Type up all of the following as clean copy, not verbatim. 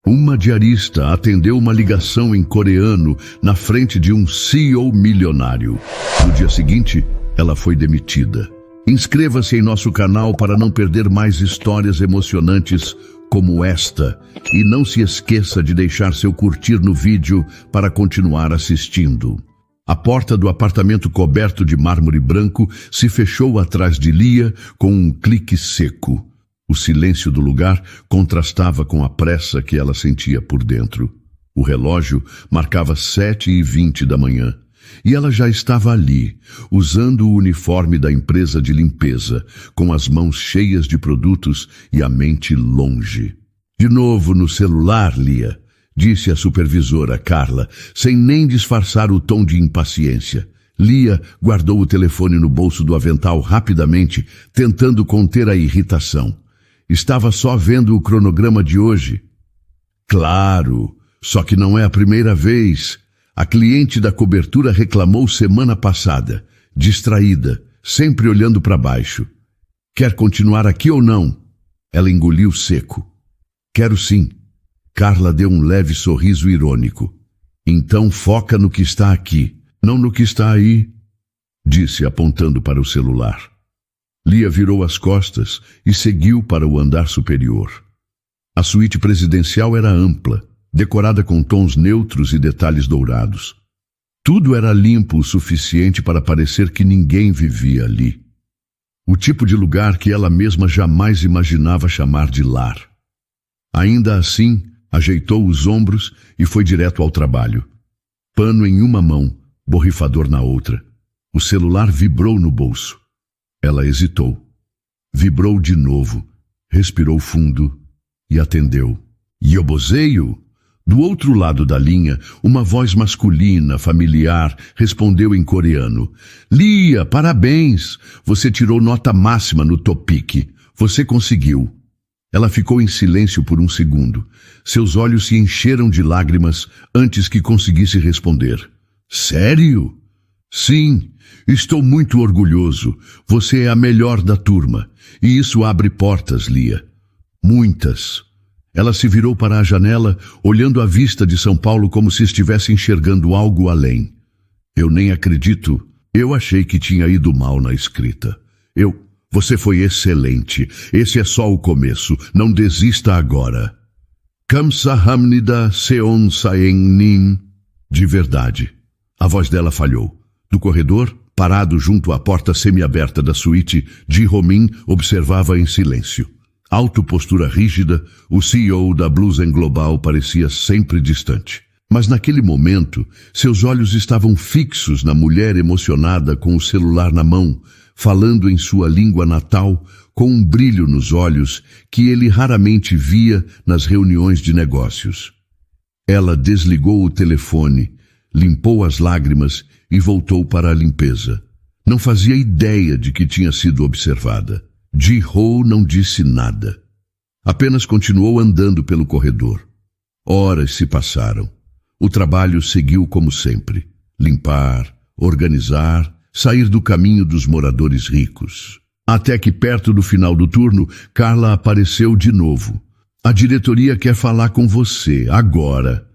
Uma diarista atendeu uma ligação em coreano na frente de um CEO milionário. No dia seguinte, ela foi demitida. Inscreva-se em nosso canal para não perder mais histórias emocionantes como esta. E não se esqueça de deixar seu curtir no vídeo para continuar assistindo. A porta do apartamento coberto de mármore branco se fechou atrás de Lia com um clique seco. O silêncio do lugar contrastava com a pressa que ela sentia por dentro. O relógio marcava 7h20 da manhã. E ela já estava ali, usando o uniforme da empresa de limpeza, com as mãos cheias de produtos e a mente longe. De novo no celular, Lia, disse a supervisora Carla, sem nem disfarçar o tom de impaciência. Lia guardou o telefone no bolso do avental rapidamente, tentando conter a irritação. Estava só vendo o cronograma de hoje. Claro, só que não é a primeira vez. A cliente da cobertura reclamou semana passada, distraída, sempre olhando para baixo. Quer continuar aqui ou não? Ela engoliu seco. Quero sim. Carla deu um leve sorriso irônico. Então foca no que está aqui, não no que está aí, disse apontando para o celular. Lia virou as costas e seguiu para o andar superior. A suíte presidencial era ampla, decorada com tons neutros e detalhes dourados. Tudo era limpo o suficiente para parecer que ninguém vivia ali. O tipo de lugar que ela mesma jamais imaginava chamar de lar. Ainda assim, ajeitou os ombros e foi direto ao trabalho. Pano em uma mão, borrifador na outra. O celular vibrou no bolso. Ela hesitou. Vibrou de novo, respirou fundo e atendeu. Yoboseio? Do outro lado da linha, uma voz masculina, familiar, respondeu em coreano. Lia, parabéns! Você tirou nota máxima no TOPIK. Você conseguiu. Ela ficou em silêncio por um segundo. Seus olhos se encheram de lágrimas antes que conseguisse responder. Sério? Sim, estou muito orgulhoso. Você é a melhor da turma. E isso abre portas, Lia. Muitas. Ela se virou para a janela, olhando a vista de São Paulo como se estivesse enxergando algo além. Eu nem acredito. Eu achei que tinha ido mal na escrita. Você foi excelente. Esse é só o começo. Não desista agora. Kamsahamnida Seon Saeng-nin. De verdade. A voz dela falhou. Do corredor, parado junto à porta semiaberta da suíte, Ji-Ho-min observava em silêncio. Alto postura rígida, o CEO da Blusen Global parecia sempre distante. Mas naquele momento, seus olhos estavam fixos na mulher emocionada com o celular na mão, falando em sua língua natal, com um brilho nos olhos que ele raramente via nas reuniões de negócios. Ela desligou o telefone, limpou as lágrimas e voltou para a limpeza. Não fazia ideia de que tinha sido observada. Ji-Ho não disse nada. Apenas continuou andando pelo corredor. Horas se passaram. O trabalho seguiu como sempre. Limpar, organizar, sair do caminho dos moradores ricos. Até que perto do final do turno, Carla apareceu de novo. A diretoria quer falar com você, agora.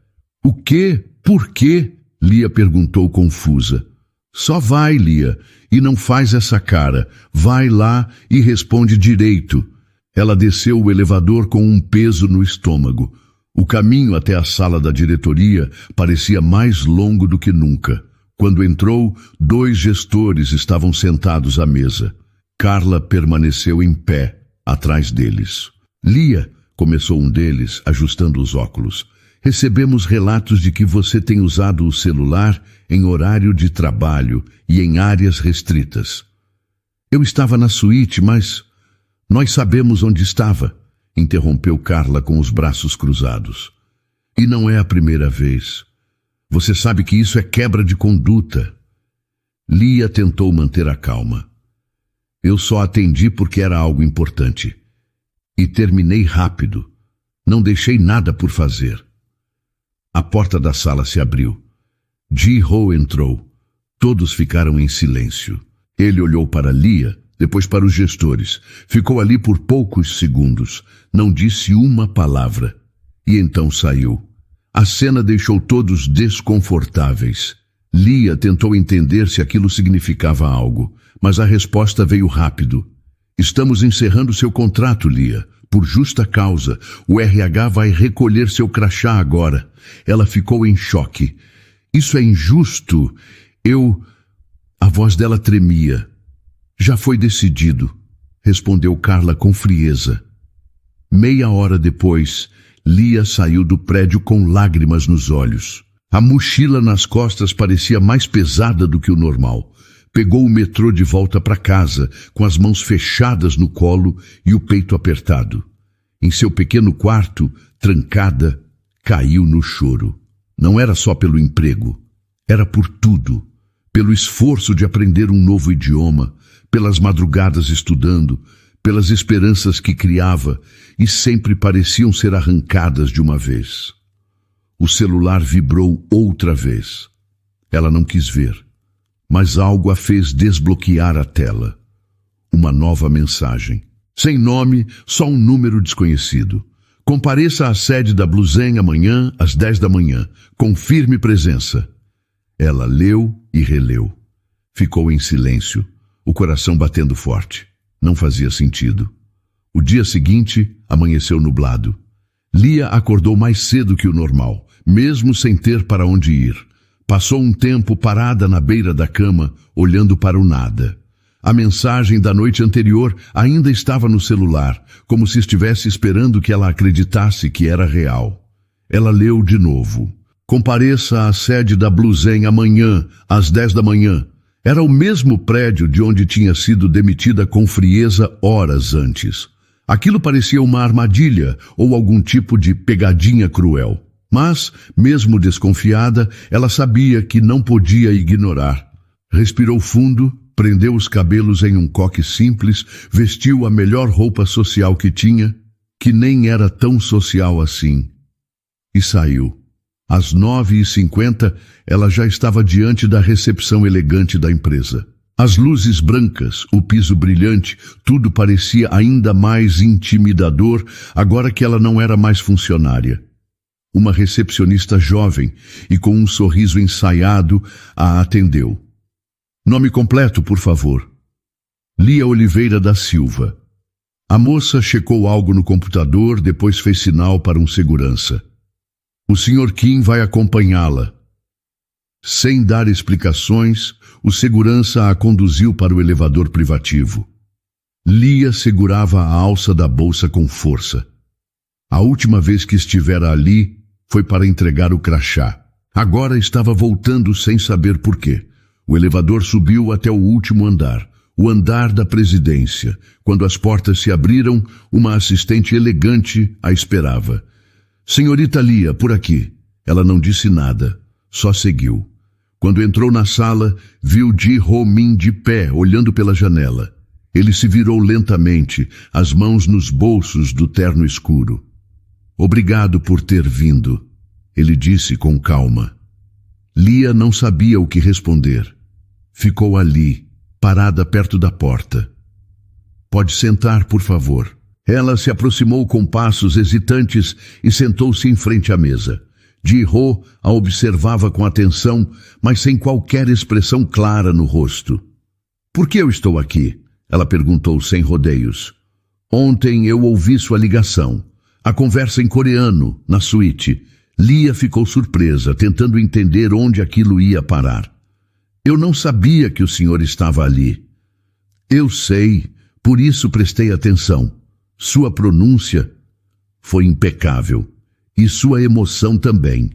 O quê? Por quê? Lia perguntou confusa. Só vai, Lia, e não faz essa cara. Vai lá e responde direito. Ela desceu o elevador com um peso no estômago. O caminho até a sala da diretoria parecia mais longo do que nunca. Quando entrou, 2 gestores estavam sentados à mesa. Carla permaneceu em pé, atrás deles. Lia, começou um deles, ajustando os óculos. Recebemos relatos de que você tem usado o celular em horário de trabalho e em áreas restritas. Eu estava na suíte, mas nós sabemos onde estava, interrompeu Carla com os braços cruzados. E não é a primeira vez. Você sabe que isso é quebra de conduta. Lia tentou manter a calma. Eu só atendi porque era algo importante. E terminei rápido. Não deixei nada por fazer. A porta da sala se abriu. Ji-Ho entrou. Todos ficaram em silêncio. Ele olhou para Lia, depois para os gestores. Ficou ali por poucos segundos. Não disse uma palavra. E então saiu. A cena deixou todos desconfortáveis. Lia tentou entender se aquilo significava algo, mas a resposta veio rápido. Estamos encerrando seu contrato, Lia. Por justa causa. O RH vai recolher seu crachá agora. Ela ficou em choque. Isso é injusto. A voz dela tremia. Já foi decidido, respondeu Carla com frieza. Meia hora depois, Lia saiu do prédio com lágrimas nos olhos. A mochila nas costas parecia mais pesada do que o normal. Pegou o metrô de volta para casa, com as mãos fechadas no colo e o peito apertado. Em seu pequeno quarto, trancada, caiu no choro. Não era só pelo emprego, era por tudo. Pelo esforço de aprender um novo idioma, pelas madrugadas estudando, pelas esperanças que criava e sempre pareciam ser arrancadas de uma vez. O celular vibrou outra vez. Ela não quis ver, mas algo a fez desbloquear a tela. Uma nova mensagem. Sem nome, só um número desconhecido. Compareça à sede da Blusen amanhã às 10 da manhã. Confirme presença. Ela leu e releu. Ficou em silêncio, o coração batendo forte. Não fazia sentido. O dia seguinte amanheceu nublado. Lia acordou mais cedo que o normal, mesmo sem ter para onde ir. Passou um tempo parada na beira da cama, olhando para o nada. A mensagem da noite anterior ainda estava no celular, como se estivesse esperando que ela acreditasse que era real. Ela leu de novo. Compareça à sede da Blusen amanhã, às 10 da manhã. Era o mesmo prédio de onde tinha sido demitida com frieza horas antes. Aquilo parecia uma armadilha ou algum tipo de pegadinha cruel. Mas, mesmo desconfiada, ela sabia que não podia ignorar. Respirou fundo, prendeu os cabelos em um coque simples, vestiu a melhor roupa social que tinha, que nem era tão social assim, e saiu. Às 9h50, ela já estava diante da recepção elegante da empresa. As luzes brancas, o piso brilhante, tudo parecia ainda mais intimidador agora que ela não era mais funcionária. Uma recepcionista jovem e com um sorriso ensaiado a atendeu. Nome completo, por favor. Lia Oliveira da Silva. A moça checou algo no computador, depois fez sinal para um segurança. O Sr. Kim vai acompanhá-la. Sem dar explicações, o segurança a conduziu para o elevador privativo. Lia segurava a alça da bolsa com força. A última vez que estivera ali foi para entregar o crachá. Agora estava voltando sem saber por quê. O elevador subiu até o último andar, o andar da presidência. Quando as portas se abriram, uma assistente elegante a esperava. Senhorita Lia, por aqui. Ela não disse nada, só seguiu. Quando entrou na sala, viu Ji Ho-min de pé, olhando pela janela. Ele se virou lentamente, as mãos nos bolsos do terno escuro. Obrigado por ter vindo, ele disse com calma. Lia não sabia o que responder. Ficou ali, parada perto da porta. Pode sentar, por favor. Ela se aproximou com passos hesitantes e sentou-se em frente à mesa. Ji-ho a observava com atenção, mas sem qualquer expressão clara no rosto. Por que eu estou aqui? Ela perguntou sem rodeios. Ontem eu ouvi sua ligação. A conversa em coreano, na suíte. Lia ficou surpresa, tentando entender onde aquilo ia parar. Eu não sabia que o senhor estava ali. Eu sei, por isso prestei atenção. Sua pronúncia foi impecável. E sua emoção também.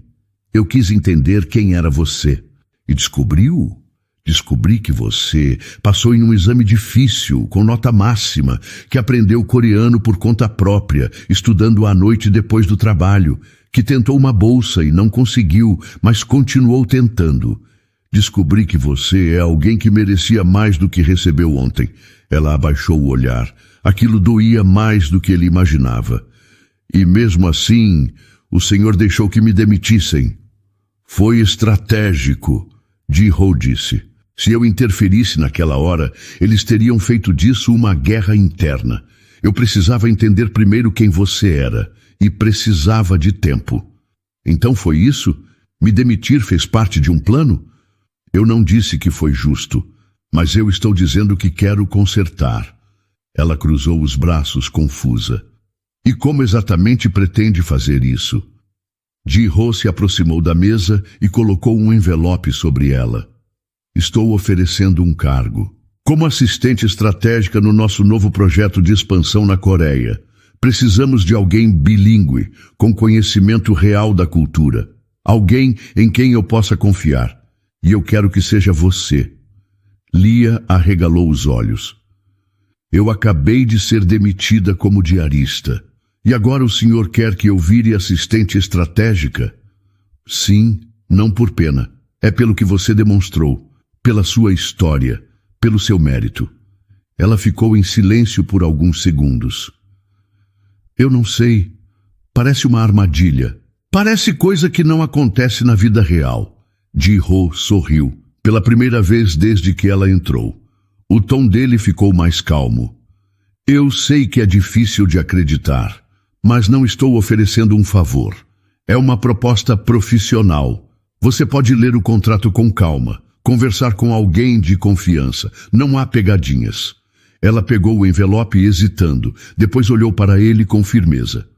Eu quis entender quem era você. E descobriu? Descobri que você passou em um exame difícil, com nota máxima, que aprendeu coreano por conta própria, estudando à noite depois do trabalho, que tentou uma bolsa e não conseguiu, mas continuou tentando. Descobri que você é alguém que merecia mais do que recebeu ontem. Ela abaixou o olhar. Aquilo doía mais do que ele imaginava. E mesmo assim, o senhor deixou que me demitissem. Foi estratégico, Ji-ho disse. Se eu interferisse naquela hora, eles teriam feito disso uma guerra interna. Eu precisava entender primeiro quem você era. e precisava de tempo. Então foi isso? Me demitir fez parte de um plano? Eu não disse que foi justo, mas eu estou dizendo que quero consertar. Ela cruzou os braços, confusa. E como exatamente pretende fazer isso? Ji-ho se aproximou da mesa e colocou um envelope sobre ela. Estou oferecendo um cargo. Como assistente estratégica no nosso novo projeto de expansão na Coreia, precisamos de alguém bilíngue, com conhecimento real da cultura. Alguém em quem eu possa confiar. E eu quero que seja você. Lia arregalou os olhos. Eu acabei de ser demitida como diarista. E agora o senhor quer que eu vire assistente estratégica? Sim, não por pena. É pelo que você demonstrou, pela sua história, pelo seu mérito. Ela ficou em silêncio por alguns segundos. Eu não sei. Parece uma armadilha. Parece coisa que não acontece na vida real. Ji-ho sorriu, pela primeira vez desde que ela entrou. O tom dele ficou mais calmo. Eu sei que é difícil de acreditar, mas não estou oferecendo um favor. É uma proposta profissional. Você pode ler o contrato com calma, conversar com alguém de confiança. Não há pegadinhas. Ela pegou o envelope hesitando, depois olhou para ele com firmeza.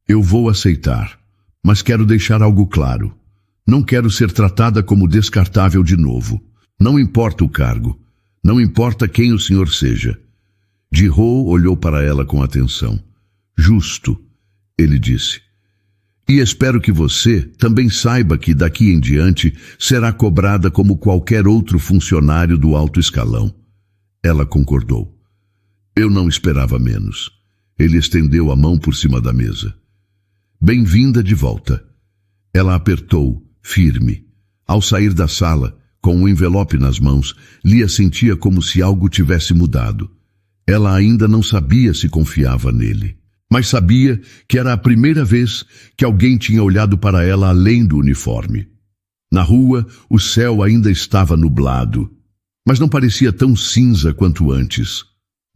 Eu vou aceitar, mas quero deixar algo claro. Não quero ser tratada como descartável de novo. Não importa o cargo. Não importa quem o senhor seja. Ji-ho olhou para ela com atenção. Justo, ele disse. E espero que você também saiba que daqui em diante será cobrada como qualquer outro funcionário do alto escalão. Ela concordou. Eu não esperava menos. Ele estendeu a mão por cima da mesa. Bem-vinda de volta. Ela apertou, firme. Ao sair da sala, com o envelope nas mãos, Lia sentia como se algo tivesse mudado. Ela ainda não sabia se confiava nele, mas sabia que era a primeira vez que alguém tinha olhado para ela além do uniforme. Na rua, o céu ainda estava nublado, mas não parecia tão cinza quanto antes.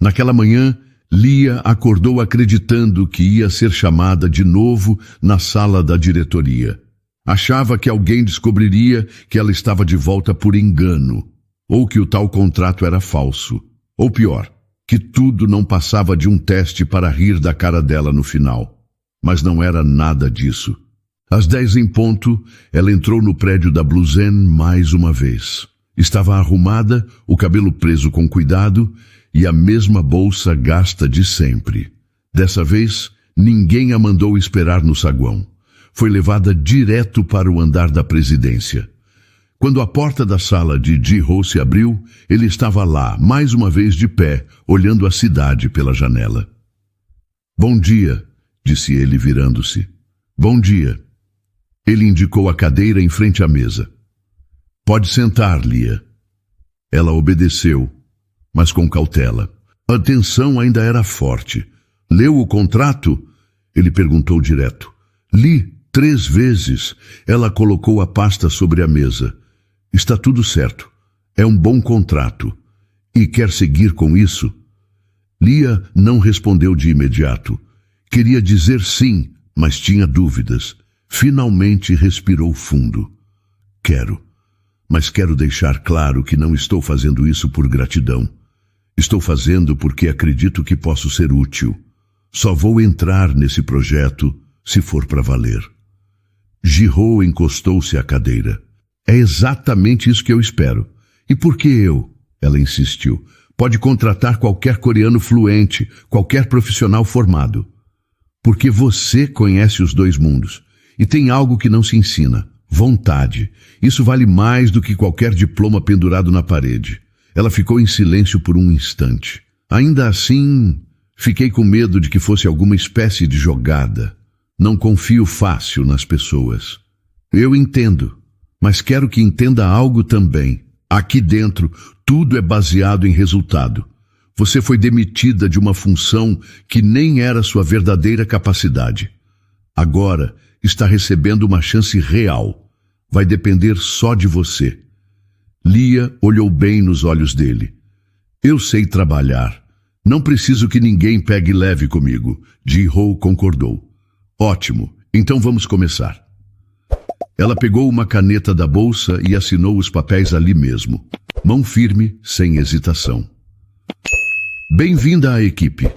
Naquela manhã, Lia acordou acreditando que ia ser chamada de novo na sala da diretoria. Achava que alguém descobriria que ela estava de volta por engano, ou que o tal contrato era falso, ou pior, que tudo não passava de um teste para rir da cara dela no final. Mas não era nada disso. Às 10 em ponto, ela entrou no prédio da Blusen mais uma vez. Estava arrumada, o cabelo preso com cuidado e a mesma bolsa gasta de sempre. Dessa vez, ninguém a mandou esperar no saguão. Foi levada direto para o andar da presidência. Quando a porta da sala de Ji-ho se abriu, ele estava lá, mais uma vez de pé, olhando a cidade pela janela. Bom dia, disse ele virando-se. Bom dia. Ele indicou a cadeira em frente à mesa. Pode sentar, Lia. Ela obedeceu, mas com cautela. A tensão ainda era forte. Leu o contrato? Ele perguntou direto. Li 3 vezes. Ela colocou a pasta sobre a mesa. Está tudo certo. É um bom contrato. E quer seguir com isso? Lia não respondeu de imediato. Queria dizer sim, mas tinha dúvidas. Finalmente respirou fundo. Quero. Mas quero deixar claro que não estou fazendo isso por gratidão. Estou fazendo porque acredito que posso ser útil. Só vou entrar nesse projeto se for para valer. Ji-ho encostou-se à cadeira. É exatamente isso que eu espero. E por que eu? Ela insistiu. Pode contratar qualquer coreano fluente, qualquer profissional formado. Porque você conhece os 2 mundos. E tem algo que não se ensina. Vontade. Isso vale mais do que qualquer diploma pendurado na parede. Ela ficou em silêncio por um instante. Ainda assim, fiquei com medo de que fosse alguma espécie de jogada. Não confio fácil nas pessoas. Eu entendo, mas quero que entenda algo também. Aqui dentro, tudo é baseado em resultado. Você foi demitida de uma função que nem era sua verdadeira capacidade. Agora, está recebendo uma chance real. Vai depender só de você. Lia olhou bem nos olhos dele. Eu sei trabalhar. Não preciso que ninguém pegue leve comigo. Ji-ho concordou. Ótimo, então vamos começar. Ela pegou uma caneta da bolsa e assinou os papéis ali mesmo. Mão firme, sem hesitação. Bem-vinda à equipe,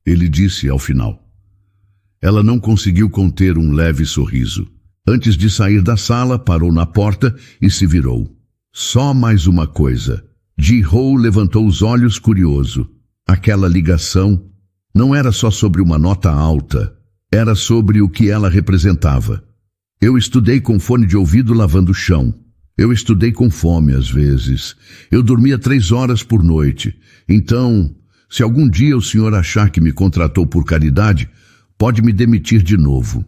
ele disse ao final. Ela não conseguiu conter um leve sorriso. Antes de sair da sala, parou na porta e se virou. Só mais uma coisa. Ji-ho levantou os olhos curioso. Aquela ligação não era só sobre uma nota alta, era sobre o que ela representava. Eu estudei com fone de ouvido lavando o chão. Eu estudei com fome às vezes. Eu dormia 3 horas por noite. Então, se algum dia o senhor achar que me contratou por caridade, pode me demitir de novo.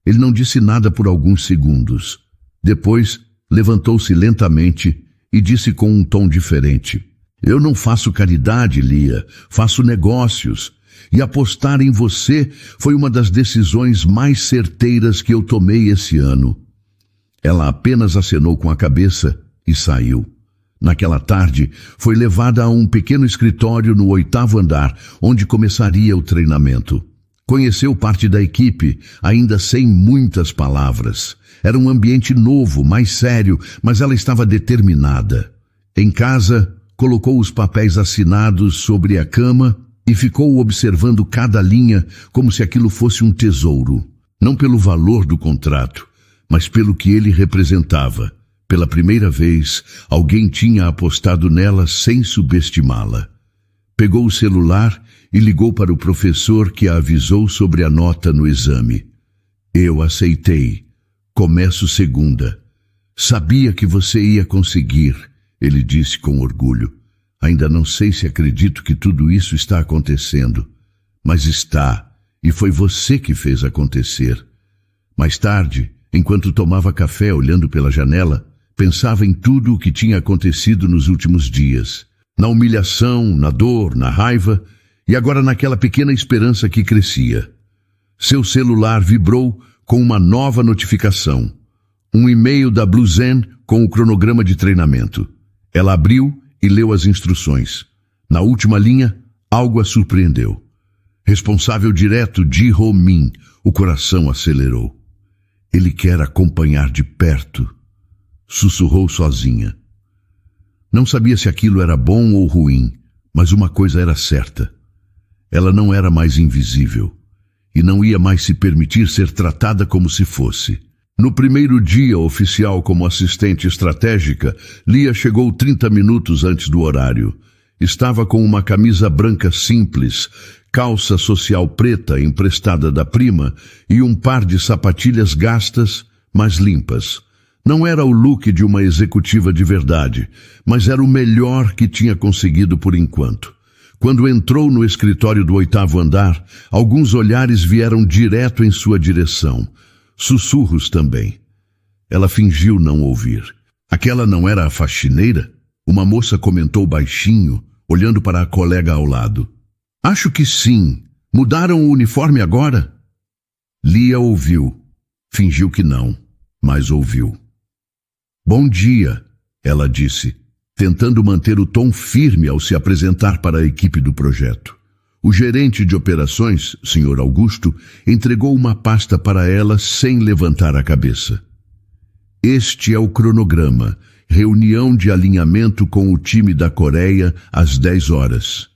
Ele não disse nada por alguns segundos. Depois, levantou-se lentamente e disse com um tom diferente. Eu não faço caridade, Lia. Faço negócios. E apostar em você foi uma das decisões mais certeiras que eu tomei esse ano. Ela apenas acenou com a cabeça e saiu. Naquela tarde, foi levada a um pequeno escritório no 8º andar, onde começaria o treinamento. Conheceu parte da equipe, ainda sem muitas palavras. Era um ambiente novo, mais sério, mas ela estava determinada. Em casa, colocou os papéis assinados sobre a cama e ficou observando cada linha como se aquilo fosse um tesouro. Não pelo valor do contrato, mas pelo que ele representava. Pela primeira vez, alguém tinha apostado nela sem subestimá-la. Pegou o celular e ligou para o professor, que a avisou sobre a nota no exame. Eu aceitei. Começo segunda. Sabia que você ia conseguir, ele disse com orgulho. Ainda não sei se acredito que tudo isso está acontecendo, mas está, e foi você que fez acontecer. Mais tarde, enquanto tomava café olhando pela janela, pensava em tudo o que tinha acontecido nos últimos dias. Na humilhação, na dor, na raiva, e agora naquela pequena esperança que crescia. Seu celular vibrou com uma nova notificação. Um e-mail da Blue Zen com o cronograma de treinamento. Ela abriu e leu as instruções. Na última linha, algo a surpreendeu. Responsável direto Ji-ho Min, o coração acelerou. Ele quer acompanhar de perto, sussurrou sozinha. Não sabia se aquilo era bom ou ruim, mas uma coisa era certa. Ela não era mais invisível, e não ia mais se permitir ser tratada como se fosse. No primeiro dia oficial como assistente estratégica, Lia chegou 30 minutos antes do horário. Estava com uma camisa branca simples, calça social preta emprestada da prima e um par de sapatilhas gastas, mas limpas. Não era o look de uma executiva de verdade, mas era o melhor que tinha conseguido por enquanto. Quando entrou no escritório do 8º andar, alguns olhares vieram direto em sua direção. Sussurros também. Ela fingiu não ouvir. Aquela não era a faxineira? Uma moça comentou baixinho, olhando para a colega ao lado. Acho que sim. Mudaram o uniforme agora? Lia ouviu. Fingiu que não, mas ouviu. Bom dia, ela disse, tentando manter o tom firme ao se apresentar para a equipe do projeto. O gerente de operações, Sr. Augusto, entregou uma pasta para ela sem levantar a cabeça. Este é o cronograma, reunião de alinhamento com o time da Coreia às 10 horas.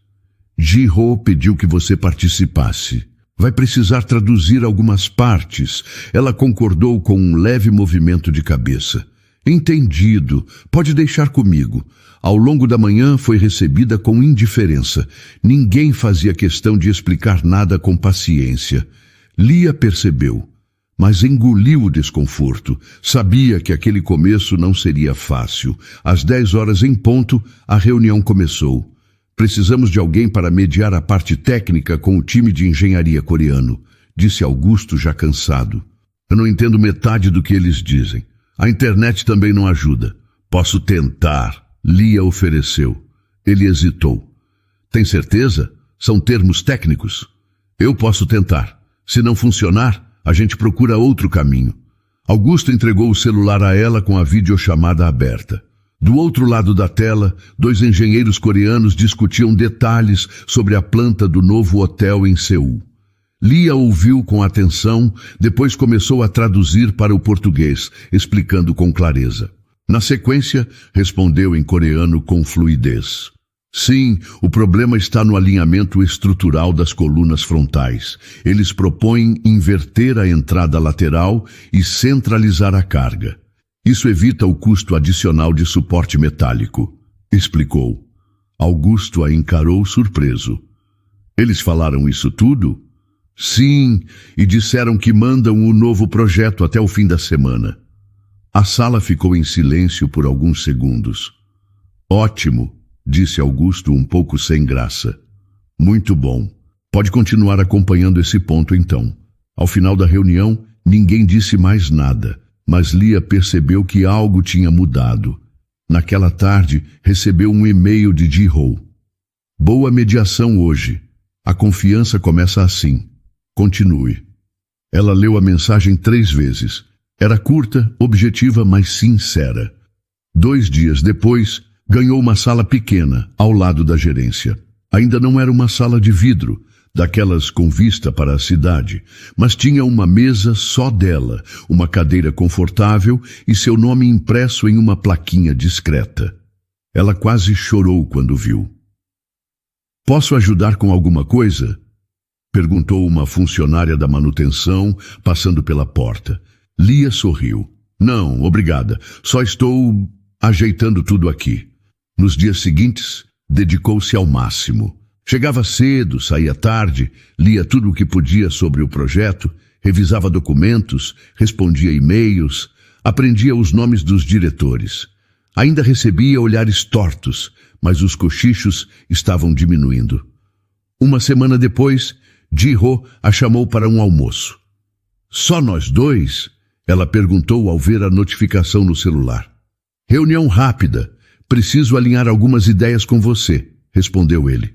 Ji-ho pediu que você participasse. Vai precisar traduzir algumas partes. Ela concordou com um leve movimento de cabeça. Entendido. Pode deixar comigo. Ao longo da manhã foi recebida com indiferença. Ninguém fazia questão de explicar nada com paciência. Lia percebeu, mas engoliu o desconforto. Sabia que aquele começo não seria fácil. Às 10 horas em ponto, a reunião começou. Precisamos de alguém para mediar a parte técnica com o time de engenharia coreano, disse Augusto já cansado. Eu não entendo metade do que eles dizem. A internet também não ajuda. Posso tentar, Lia ofereceu. Ele hesitou. Tem certeza? São termos técnicos? Eu posso tentar. Se não funcionar, a gente procura outro caminho. Augusto entregou o celular a ela com a videochamada aberta. Do outro lado da tela, 2 engenheiros coreanos discutiam detalhes sobre a planta do novo hotel em Seul. Lia ouviu com atenção, depois começou a traduzir para o português, explicando com clareza. Na sequência, respondeu em coreano com fluidez. Sim, o problema está no alinhamento estrutural das colunas frontais. Eles propõem inverter a entrada lateral e centralizar a carga. Isso evita o custo adicional de suporte metálico, explicou. Augusto a encarou surpreso. Eles falaram isso tudo? Sim, e disseram que mandam o novo projeto até o fim da semana. A sala ficou em silêncio por alguns segundos. Ótimo, disse Augusto um pouco sem graça. Muito bom. Pode continuar acompanhando esse ponto então. Ao final da reunião, ninguém disse mais nada, mas Lia percebeu que algo tinha mudado. Naquela tarde, recebeu um e-mail de Ji-ho. Boa mediação hoje. A confiança começa assim. Continue. Ela leu a mensagem 3 vezes. Era curta, objetiva, mas sincera. 2 dias depois, ganhou uma sala pequena, ao lado da gerência. Ainda não era uma sala de vidro, daquelas com vista para a cidade, mas tinha uma mesa só dela, uma cadeira confortável e seu nome impresso em uma plaquinha discreta. Ela quase chorou quando viu. Posso ajudar com alguma coisa? Perguntou uma funcionária da manutenção, passando pela porta. Lia sorriu. Não, obrigada. Só estou ajeitando tudo aqui. Nos dias seguintes, dedicou-se ao máximo. Chegava cedo, saía tarde, lia tudo o que podia sobre o projeto, revisava documentos, respondia e-mails, aprendia os nomes dos diretores. Ainda recebia olhares tortos, mas os cochichos estavam diminuindo. Uma semana depois, Ji-ho a chamou para um almoço. Só nós dois? Ela perguntou ao ver a notificação no celular. Reunião rápida. Preciso alinhar algumas ideias com você, respondeu ele.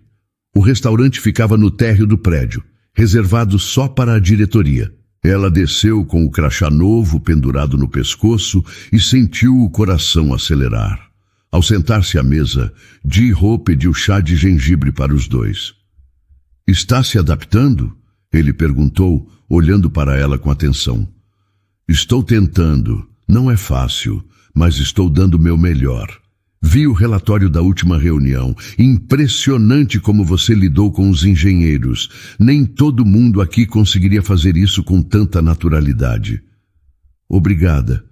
O restaurante ficava no térreo do prédio, reservado só para a diretoria. Ela desceu com o crachá novo pendurado no pescoço e sentiu o coração acelerar. Ao sentar-se à mesa, Ji-ho pediu chá de gengibre para os dois. Está se adaptando? Ele perguntou, olhando para ela com atenção. Estou tentando. Não é fácil, mas estou dando o meu melhor. Vi o relatório da última reunião. Impressionante como você lidou com os engenheiros. Nem todo mundo aqui conseguiria fazer isso com tanta naturalidade. Obrigada.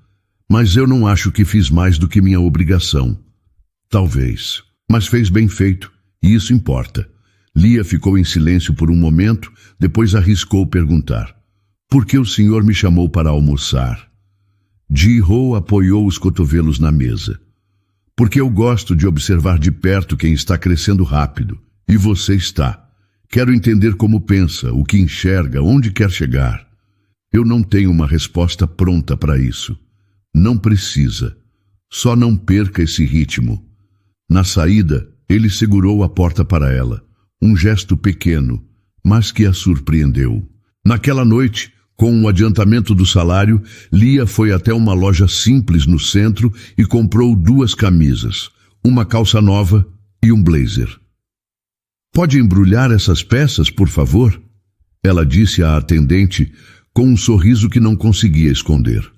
Mas eu não acho que fiz mais do que minha obrigação. Talvez. Mas fez bem feito, e isso importa. Lia ficou em silêncio por um momento, depois arriscou perguntar. Por que o senhor me chamou para almoçar? Ji-ho apoiou os cotovelos na mesa. Porque eu gosto de observar de perto quem está crescendo rápido. E você está. Quero entender como pensa, o que enxerga, onde quer chegar. Eu não tenho uma resposta pronta para isso. Não precisa. Só não perca esse ritmo. Na saída, ele segurou a porta para ela. Um gesto pequeno, mas que a surpreendeu. Naquela noite, com o adiantamento do salário, Lia foi até uma loja simples no centro e comprou 2 camisas, uma calça nova e um blazer. Pode embrulhar essas peças, por favor? Ela disse à atendente com um sorriso que não conseguia esconder.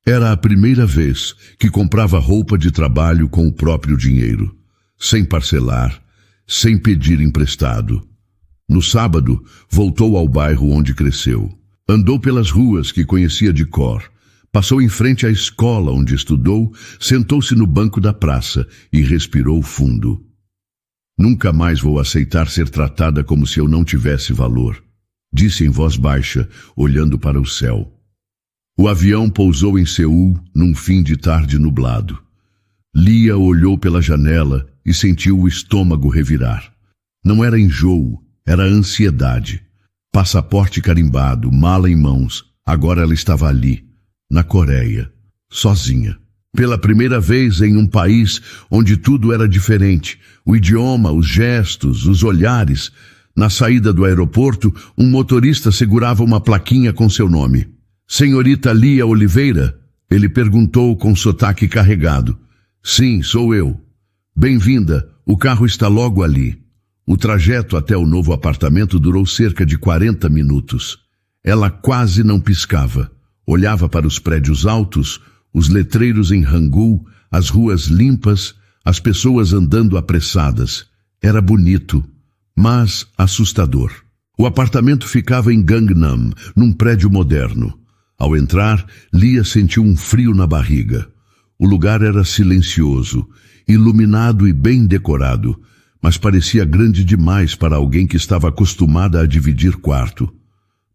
Era a primeira vez que comprava roupa de trabalho com o próprio dinheiro, sem parcelar, sem pedir emprestado. No sábado, voltou ao bairro onde cresceu. Andou pelas ruas que conhecia de cor. Passou em frente à escola onde estudou, sentou-se no banco da praça e respirou fundo. Nunca mais vou aceitar ser tratada como se eu não tivesse valor, disse em voz baixa, olhando para o céu. O avião pousou em Seul num fim de tarde nublado. Lia olhou pela janela e sentiu o estômago revirar. Não era enjoo, era ansiedade. Passaporte carimbado, mala em mãos. Agora ela estava ali, na Coreia, sozinha. Pela primeira vez em um país onde tudo era diferente. O idioma, os gestos, os olhares. Na saída do aeroporto, um motorista segurava uma plaquinha com seu nome. Senhorita Lia Oliveira? Ele perguntou com sotaque carregado. Sim, sou eu. Bem-vinda, o carro está logo ali. O trajeto até o novo apartamento durou cerca de 40 minutos. Ela quase não piscava. Olhava para os prédios altos, os letreiros em Hangul, as ruas limpas, as pessoas andando apressadas. Era bonito, mas assustador. O apartamento ficava em Gangnam, num prédio moderno. Ao entrar, Lia sentiu um frio na barriga. O lugar era silencioso, iluminado e bem decorado, mas parecia grande demais para alguém que estava acostumada a dividir quarto.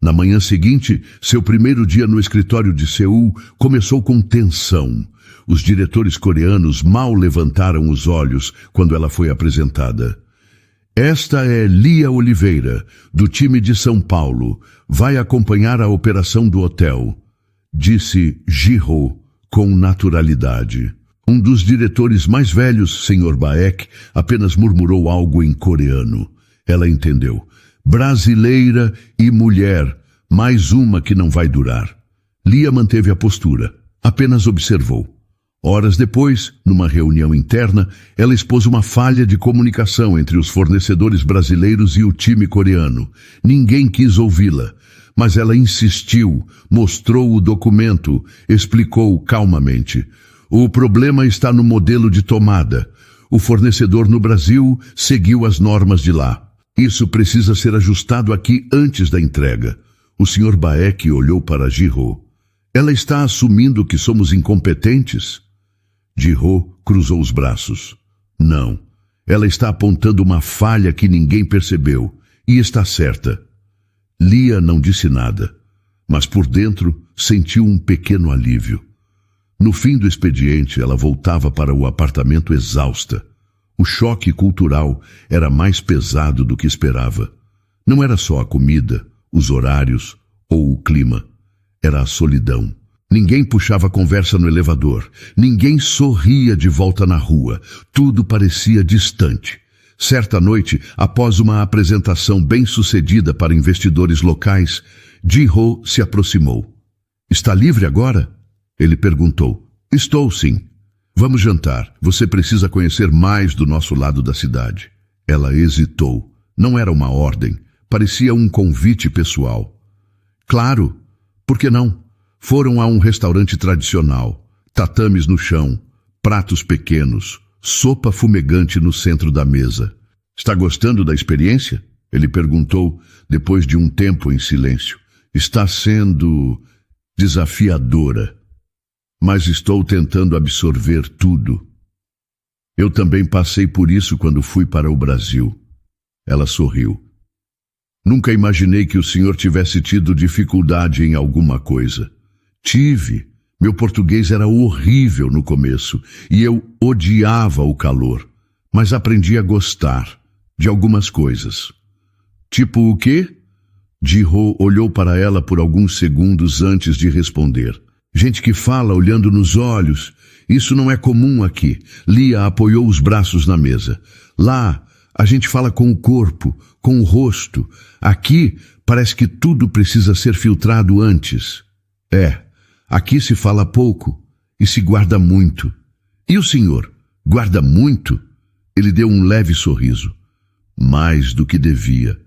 Na manhã seguinte, seu primeiro dia no escritório de Seul começou com tensão. Os diretores coreanos mal levantaram os olhos quando ela foi apresentada. Esta é Lia Oliveira, do time de São Paulo. Vai acompanhar a operação do hotel, disse Ji-ho com naturalidade. Um dos diretores mais velhos, Sr. Baek, apenas murmurou algo em coreano. Ela entendeu. Brasileira e mulher, mais uma que não vai durar. Lia manteve a postura, apenas observou. Horas depois, numa reunião interna, ela expôs uma falha de comunicação entre os fornecedores brasileiros e o time coreano. Ninguém quis ouvi-la, mas ela insistiu, mostrou o documento, explicou calmamente. O problema está no modelo de tomada. O fornecedor no Brasil seguiu as normas de lá. Isso precisa ser ajustado aqui antes da entrega. O Sr. Baek olhou para Ji-ho. Ela está assumindo que somos incompetentes? Ji-ho cruzou os braços. Não. Ela está apontando uma falha que ninguém percebeu. E está certa. Lia não disse nada, mas por dentro sentiu um pequeno alívio. No fim do expediente, ela voltava para o apartamento exausta. O choque cultural era mais pesado do que esperava. Não era só a comida, os horários ou o clima. Era a solidão. Ninguém puxava conversa no elevador. Ninguém sorria de volta na rua. Tudo parecia distante. Certa noite, após uma apresentação bem-sucedida para investidores locais, Ji-ho se aproximou. Está livre agora? Ele perguntou. Estou, sim. Vamos jantar. Você precisa conhecer mais do nosso lado da cidade. Ela hesitou. Não era uma ordem. Parecia um convite pessoal. Claro. Por que não? Foram a um restaurante tradicional. Tatames no chão. Pratos pequenos. Sopa fumegante no centro da mesa. Está gostando da experiência? Ele perguntou, depois de um tempo em silêncio. Está sendo desafiadora. Mas estou tentando absorver tudo. Eu também passei por isso quando fui para o Brasil. Ela sorriu. Nunca imaginei que o senhor tivesse tido dificuldade em alguma coisa. Tive. Meu português era horrível no começo e eu odiava o calor. Mas aprendi a gostar de algumas coisas. Tipo o quê? Ji-ho olhou para ela por alguns segundos antes de responder. Gente que fala olhando nos olhos. Isso não é comum aqui. Lia apoiou os braços na mesa. Lá, a gente fala com o corpo, com o rosto. Aqui, parece que tudo precisa ser filtrado antes. Aqui se fala pouco e se guarda muito. E o senhor? Guarda muito? Ele deu um leve sorriso. Mais do que devia.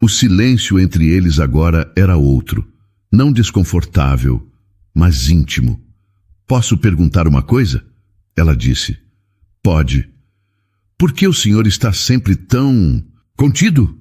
O silêncio entre eles agora era outro. Não desconfortável, mas íntimo. Posso perguntar uma coisa? Ela disse. Pode. Por que o senhor está sempre tão contido?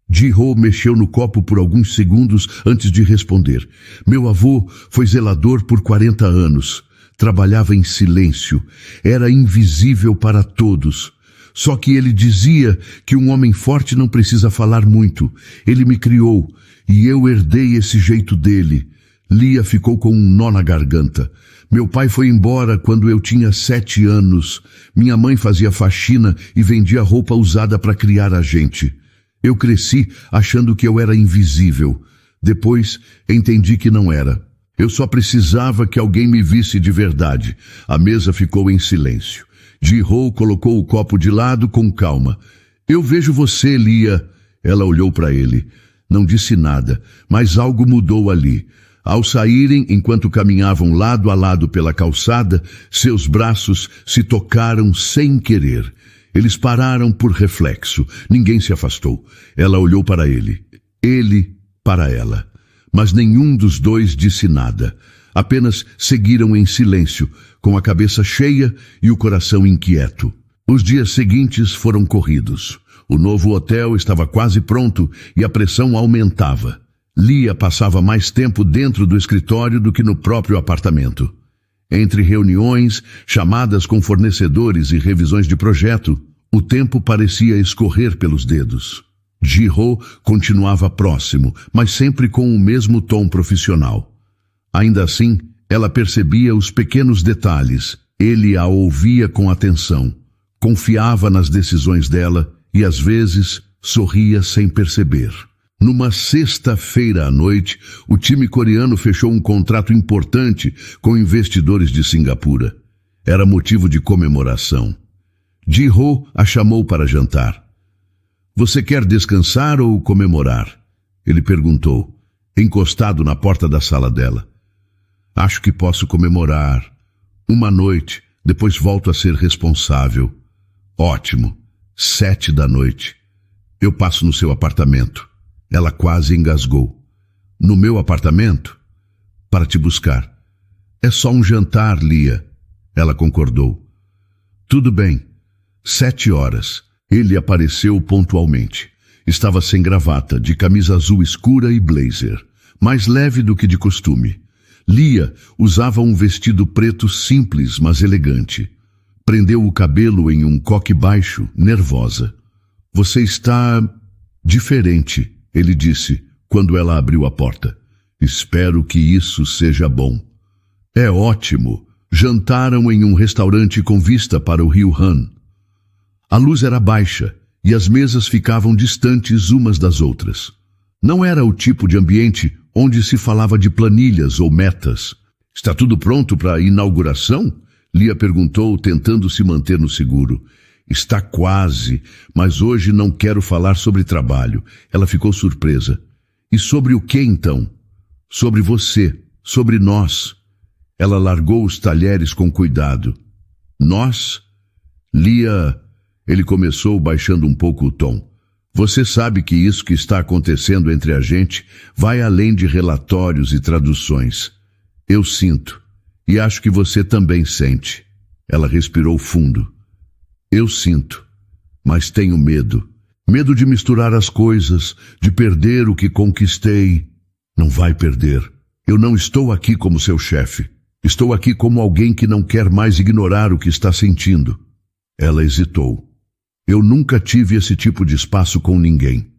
Ji-ho mexeu no copo por alguns segundos antes de responder. Meu avô foi zelador por 40 anos. Trabalhava em silêncio. Era invisível para todos. Só que ele dizia que um homem forte não precisa falar muito. Ele me criou e eu herdei esse jeito dele. Lia ficou com um nó na garganta. Meu pai foi embora quando eu tinha 7 anos. Minha mãe fazia faxina e vendia roupa usada para criar a gente. Eu cresci achando que eu era invisível. Depois entendi que não era. Eu só precisava que alguém me visse de verdade. A mesa ficou em silêncio. Ji-ho colocou o copo de lado com calma. Eu vejo você, Lia. Ela olhou para ele. Não disse nada, mas algo mudou ali. Ao saírem, enquanto caminhavam lado a lado pela calçada, seus braços se tocaram sem querer. Eles pararam por reflexo. Ninguém se afastou. Ela olhou para ele para ela. Mas nenhum dos dois disse nada. Apenas seguiram em silêncio, com a cabeça cheia e o coração inquieto. Os dias seguintes foram corridos. O novo hotel estava quase pronto e a pressão aumentava. Lia passava mais tempo dentro do escritório do que no próprio apartamento. Entre reuniões, chamadas com fornecedores e revisões de projeto, o tempo parecia escorrer pelos dedos. Ji-ho continuava próximo, mas sempre com o mesmo tom profissional. Ainda assim, ela percebia os pequenos detalhes. Ele a ouvia com atenção, confiava nas decisões dela e, às vezes, sorria sem perceber. Numa sexta-feira à noite, o time coreano fechou um contrato importante com investidores de Singapura. Era motivo de comemoração. Ji-ho a chamou para jantar. "Você quer descansar ou comemorar?" Ele perguntou, encostado na porta da sala dela. "Acho que posso comemorar. Uma noite, depois volto a ser responsável." "Ótimo. 7 da noite. Eu passo no seu apartamento." Ela quase engasgou. "No meu apartamento?" "Para te buscar." "É só um jantar, Lia." Ela concordou. "Tudo bem. 7 horas. Ele apareceu pontualmente. Estava sem gravata, de camisa azul escura e blazer, mais leve do que de costume. Lia usava um vestido preto simples, mas elegante. Prendeu o cabelo em um coque baixo, nervosa. "Você está diferente", ele disse, quando ela abriu a porta. "Espero que isso seja bom." "É ótimo." Jantaram em um restaurante com vista para o rio Han. A luz era baixa e as mesas ficavam distantes umas das outras. Não era o tipo de ambiente onde se falava de planilhas ou metas. "Está tudo pronto para a inauguração?" Lia perguntou, tentando se manter no seguro. "Está quase, mas hoje não quero falar sobre trabalho." Ela ficou surpresa. "E sobre o que então?" "Sobre você, sobre nós." Ela largou os talheres com cuidado. "Nós?" "Lia..." Ele começou baixando um pouco o tom. "Você sabe que isso que está acontecendo entre a gente vai além de relatórios e traduções. Eu sinto, e acho que você também sente." Ela respirou fundo. "Eu sinto, mas tenho medo. Medo de misturar as coisas, de perder o que conquistei." "Não vai perder. Eu não estou aqui como seu chefe. Estou aqui como alguém que não quer mais ignorar o que está sentindo." Ela hesitou. "Eu nunca tive esse tipo de espaço com ninguém.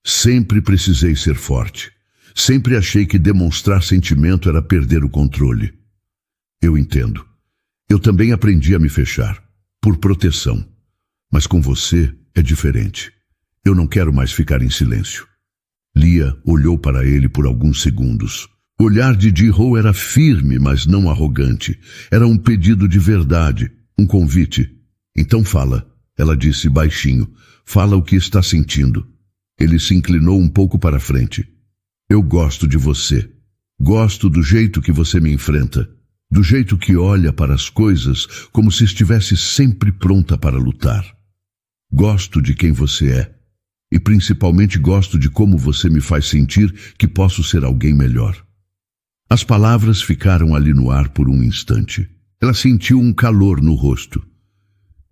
Sempre precisei ser forte. Sempre achei que demonstrar sentimento era perder o controle." "Eu entendo. Eu também aprendi a me fechar, por proteção. Mas com você é diferente. Eu não quero mais ficar em silêncio." Lia olhou para ele por alguns segundos. O olhar de Ji-ho era firme, mas não arrogante. Era um pedido de verdade, um convite. "Então fala." Ela disse baixinho. "Fala o que está sentindo." Ele se inclinou um pouco para frente. "Eu gosto de você. Gosto do jeito que você me enfrenta. Do jeito que olha para as coisas como se estivesse sempre pronta para lutar. Gosto de quem você é. E principalmente gosto de como você me faz sentir que posso ser alguém melhor." As palavras ficaram ali no ar por um instante. Ela sentiu um calor no rosto.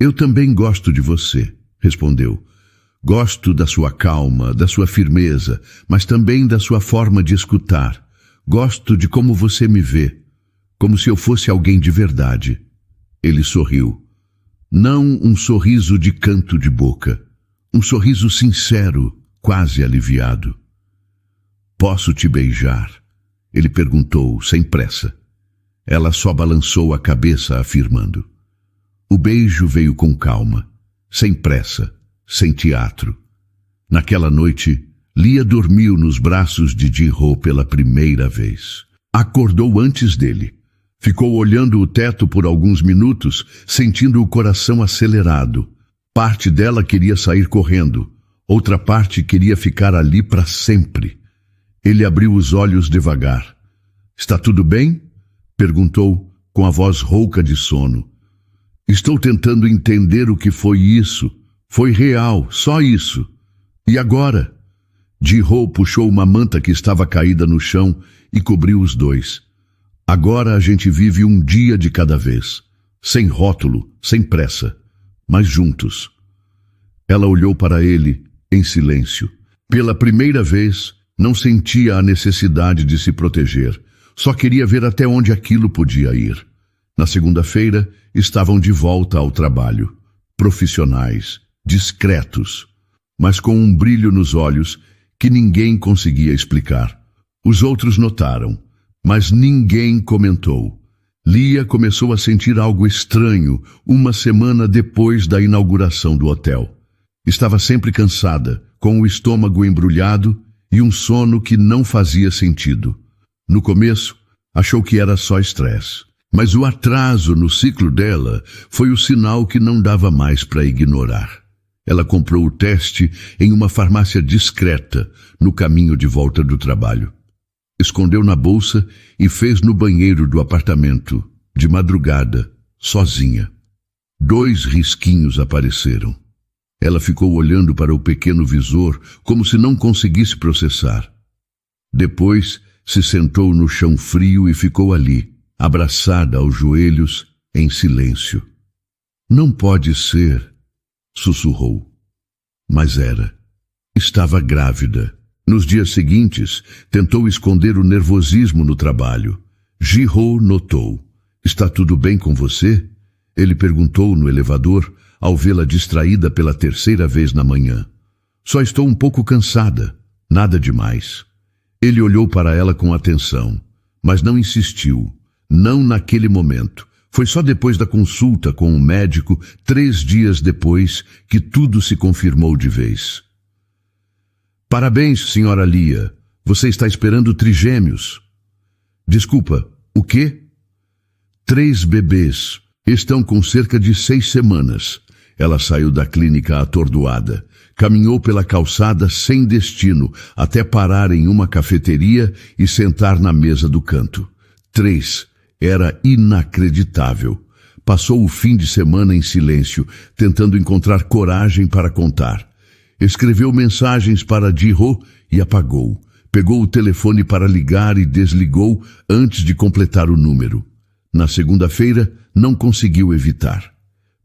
"Eu também gosto de você", respondeu. "Gosto da sua calma, da sua firmeza, mas também da sua forma de escutar. Gosto de como você me vê, como se eu fosse alguém de verdade." Ele sorriu. Não um sorriso de canto de boca. Um sorriso sincero, quase aliviado. "Posso te beijar?" Ele perguntou, sem pressa. Ela só balançou a cabeça, afirmando. O beijo veio com calma, sem pressa, sem teatro. Naquela noite, Lia dormiu nos braços de Ji-ho pela primeira vez. Acordou antes dele. Ficou olhando o teto por alguns minutos, sentindo o coração acelerado. Parte dela queria sair correndo, outra parte queria ficar ali para sempre. Ele abriu os olhos devagar. "Está tudo bem?" perguntou, com a voz rouca de sono. "Estou tentando entender o que foi isso." Foi real, só isso. E agora? Ji-ho puxou uma manta que estava caída no chão e cobriu os dois. Agora a gente vive um dia de cada vez. Sem rótulo, sem pressa, mas juntos. Ela olhou para ele, em silêncio. Pela primeira vez, não sentia a necessidade de se proteger. Só queria ver até onde aquilo podia ir. Na segunda-feira, estavam de volta ao trabalho. Profissionais, discretos, mas com um brilho nos olhos que ninguém conseguia explicar. Os outros notaram, mas ninguém comentou. Lia começou a sentir algo estranho uma semana depois da inauguração do hotel. Estava sempre cansada, com o estômago embrulhado e um sono que não fazia sentido. No começo, achou que era só estresse, mas o atraso no ciclo dela foi o sinal que não dava mais para ignorar. Ela comprou o teste em uma farmácia discreta, no caminho de volta do trabalho. Escondeu na bolsa e fez no banheiro do apartamento, de madrugada, sozinha. 2 risquinhos apareceram. Ela ficou olhando para o pequeno visor como se não conseguisse processar. Depois se sentou no chão frio e ficou ali, abraçada aos joelhos, em silêncio. Não pode ser, sussurrou. Mas era. Estava grávida. Nos dias seguintes, tentou esconder o nervosismo no trabalho. Ji-ho notou. Está tudo bem com você? Ele perguntou no elevador, ao vê-la distraída pela 3ª vez na manhã. Só estou um pouco cansada. Nada demais. Ele olhou para ela com atenção, mas não insistiu. Não naquele momento. Foi só depois da consulta com o médico, 3 dias depois, que tudo se confirmou de vez. Parabéns, senhora Lia. Você está esperando trigêmeos. Desculpa, o quê? 3 bebês. Estão com cerca de 6 semanas. Ela saiu da clínica atordoada. Caminhou pela calçada sem destino, até parar em uma cafeteria e sentar na mesa do canto. 3. Era inacreditável. Passou o fim de semana em silêncio, tentando encontrar coragem para contar. Escreveu mensagens para Ji-ho e apagou. Pegou o telefone para ligar e desligou antes de completar o número. Na segunda-feira, não conseguiu evitar.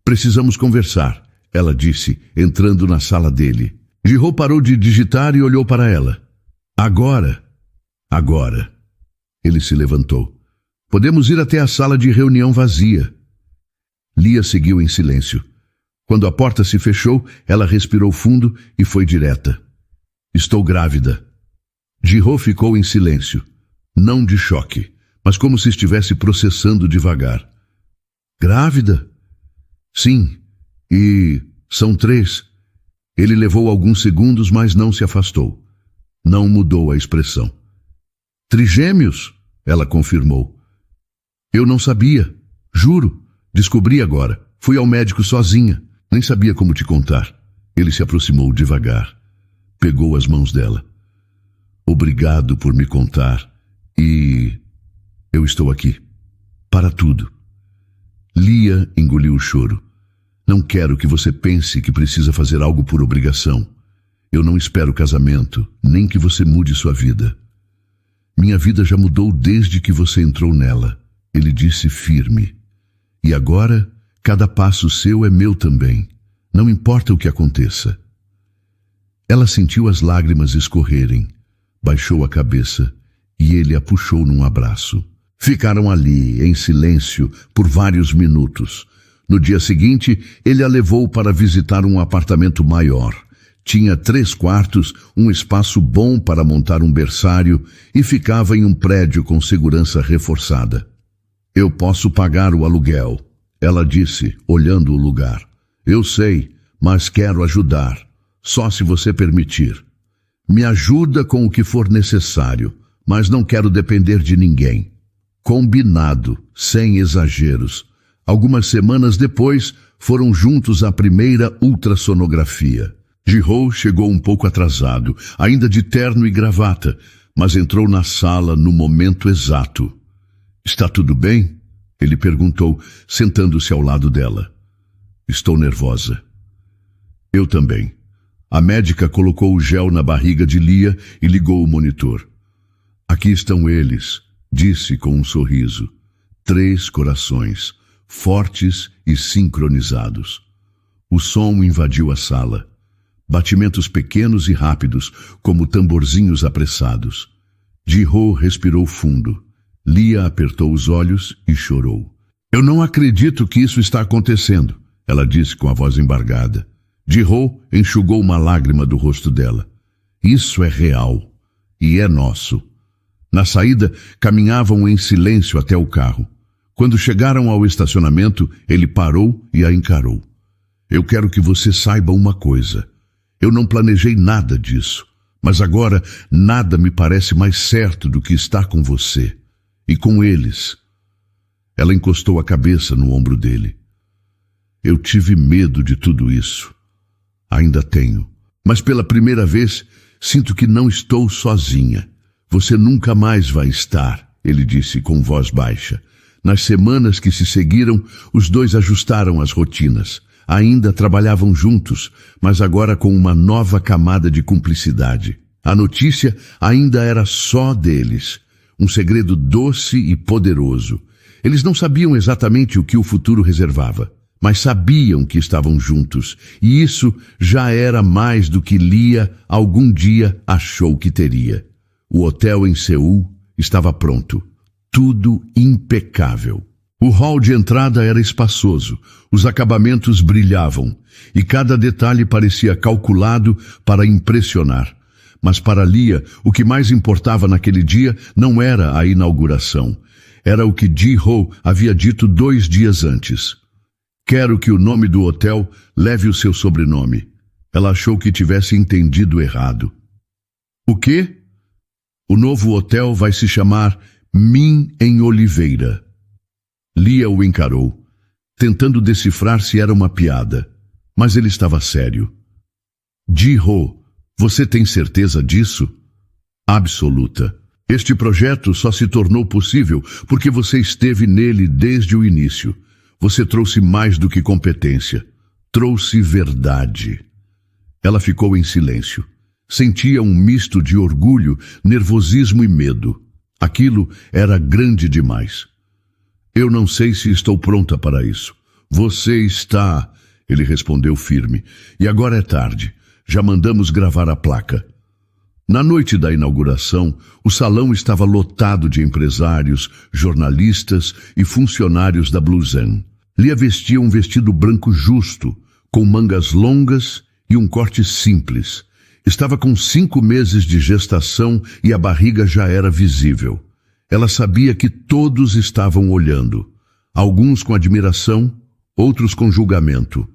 Precisamos conversar, ela disse, entrando na sala dele. Ji-ho parou de digitar e olhou para ela. Agora. Ele se levantou. Podemos ir até a sala de reunião vazia. Lia seguiu em silêncio. Quando a porta se fechou, ela respirou fundo e foi direta. Estou grávida. Ji-ho ficou em silêncio. Não de choque, mas como se estivesse processando devagar. Grávida? Sim, e são 3. Ele levou alguns segundos, mas não se afastou. Não mudou a expressão. Trigêmeos? Ela confirmou. Eu não sabia, juro. Descobri agora. Fui ao médico sozinha. Nem sabia como te contar. Ele se aproximou devagar. Pegou as mãos dela. Obrigado por me contar. E eu estou aqui. Para tudo. Lia engoliu o choro. Não quero que você pense que precisa fazer algo por obrigação. Eu não espero casamento, nem que você mude sua vida. Minha vida já mudou desde que você entrou nela. Ele disse firme. E agora, cada passo seu é meu também. Não importa o que aconteça. Ela sentiu as lágrimas escorrerem. Baixou a cabeça e ele a puxou num abraço. Ficaram ali, em silêncio, por vários minutos. No dia seguinte, ele a levou para visitar um apartamento maior. Tinha 3 quartos, um espaço bom para montar um berçário e ficava em um prédio com segurança reforçada. Eu posso pagar o aluguel, ela disse, olhando o lugar. Eu sei, mas quero ajudar, só se você permitir. Me ajuda com o que for necessário, mas não quero depender de ninguém. Combinado, sem exageros. Algumas semanas depois, foram juntos à primeira ultrassonografia. Ji-ho chegou um pouco atrasado, ainda de terno e gravata, mas entrou na sala no momento exato. Está tudo bem? Ele perguntou, sentando-se ao lado dela. Estou nervosa. Eu também. A médica colocou o gel na barriga de Lia e ligou o monitor. Aqui estão eles, disse com um sorriso. 3 corações, fortes e sincronizados. O som invadiu a sala. Batimentos pequenos e rápidos, como tamborzinhos apressados. Ji-ho respirou fundo. Lia apertou os olhos e chorou. Eu não acredito que isso está acontecendo, ela disse com a voz embargada. Ji-ho enxugou uma lágrima do rosto dela. Isso é real. E é nosso. Na saída, caminhavam em silêncio até o carro. Quando chegaram ao estacionamento, ele parou e a encarou. Eu quero que você saiba uma coisa. Eu não planejei nada disso, mas agora nada me parece mais certo do que estar com você. E com eles. Ela encostou a cabeça no ombro dele. Eu tive medo de tudo isso. Ainda tenho. Mas pela primeira vez, sinto que não estou sozinha. Você nunca mais vai estar, ele disse com voz baixa. Nas semanas que se seguiram, os dois ajustaram as rotinas. Ainda trabalhavam juntos, mas agora com uma nova camada de cumplicidade. A notícia ainda era só deles. Um segredo doce e poderoso. Eles não sabiam exatamente o que o futuro reservava, mas sabiam que estavam juntos, e isso já era mais do que Lia algum dia achou que teria. O hotel em Seul estava pronto. Tudo impecável. O hall de entrada era espaçoso, os acabamentos brilhavam, e cada detalhe parecia calculado para impressionar. Mas para Lia, o que mais importava naquele dia não era a inauguração. Era o que Ji-ho havia dito 2 dias antes. Quero que o nome do hotel leve o seu sobrenome. Ela achou que tivesse entendido errado. O quê? O novo hotel vai se chamar Min em Oliveira. Lia o encarou, tentando decifrar se era uma piada, mas ele estava sério. Ji-ho, você tem certeza disso? Absoluta. Este projeto só se tornou possível porque você esteve nele desde o início. Você trouxe mais do que competência. Trouxe verdade. Ela ficou em silêncio. Sentia um misto de orgulho, nervosismo e medo. Aquilo era grande demais. Eu não sei se estou pronta para isso. Você está, ele respondeu firme. E agora é tarde. Já mandamos gravar a placa. Na noite da inauguração, o salão estava lotado de empresários, jornalistas e funcionários da Blusen. Lia vestia um vestido branco justo, com mangas longas e um corte simples. Estava com 5 meses de gestação e a barriga já era visível. Ela sabia que todos estavam olhando. Alguns com admiração, outros com julgamento.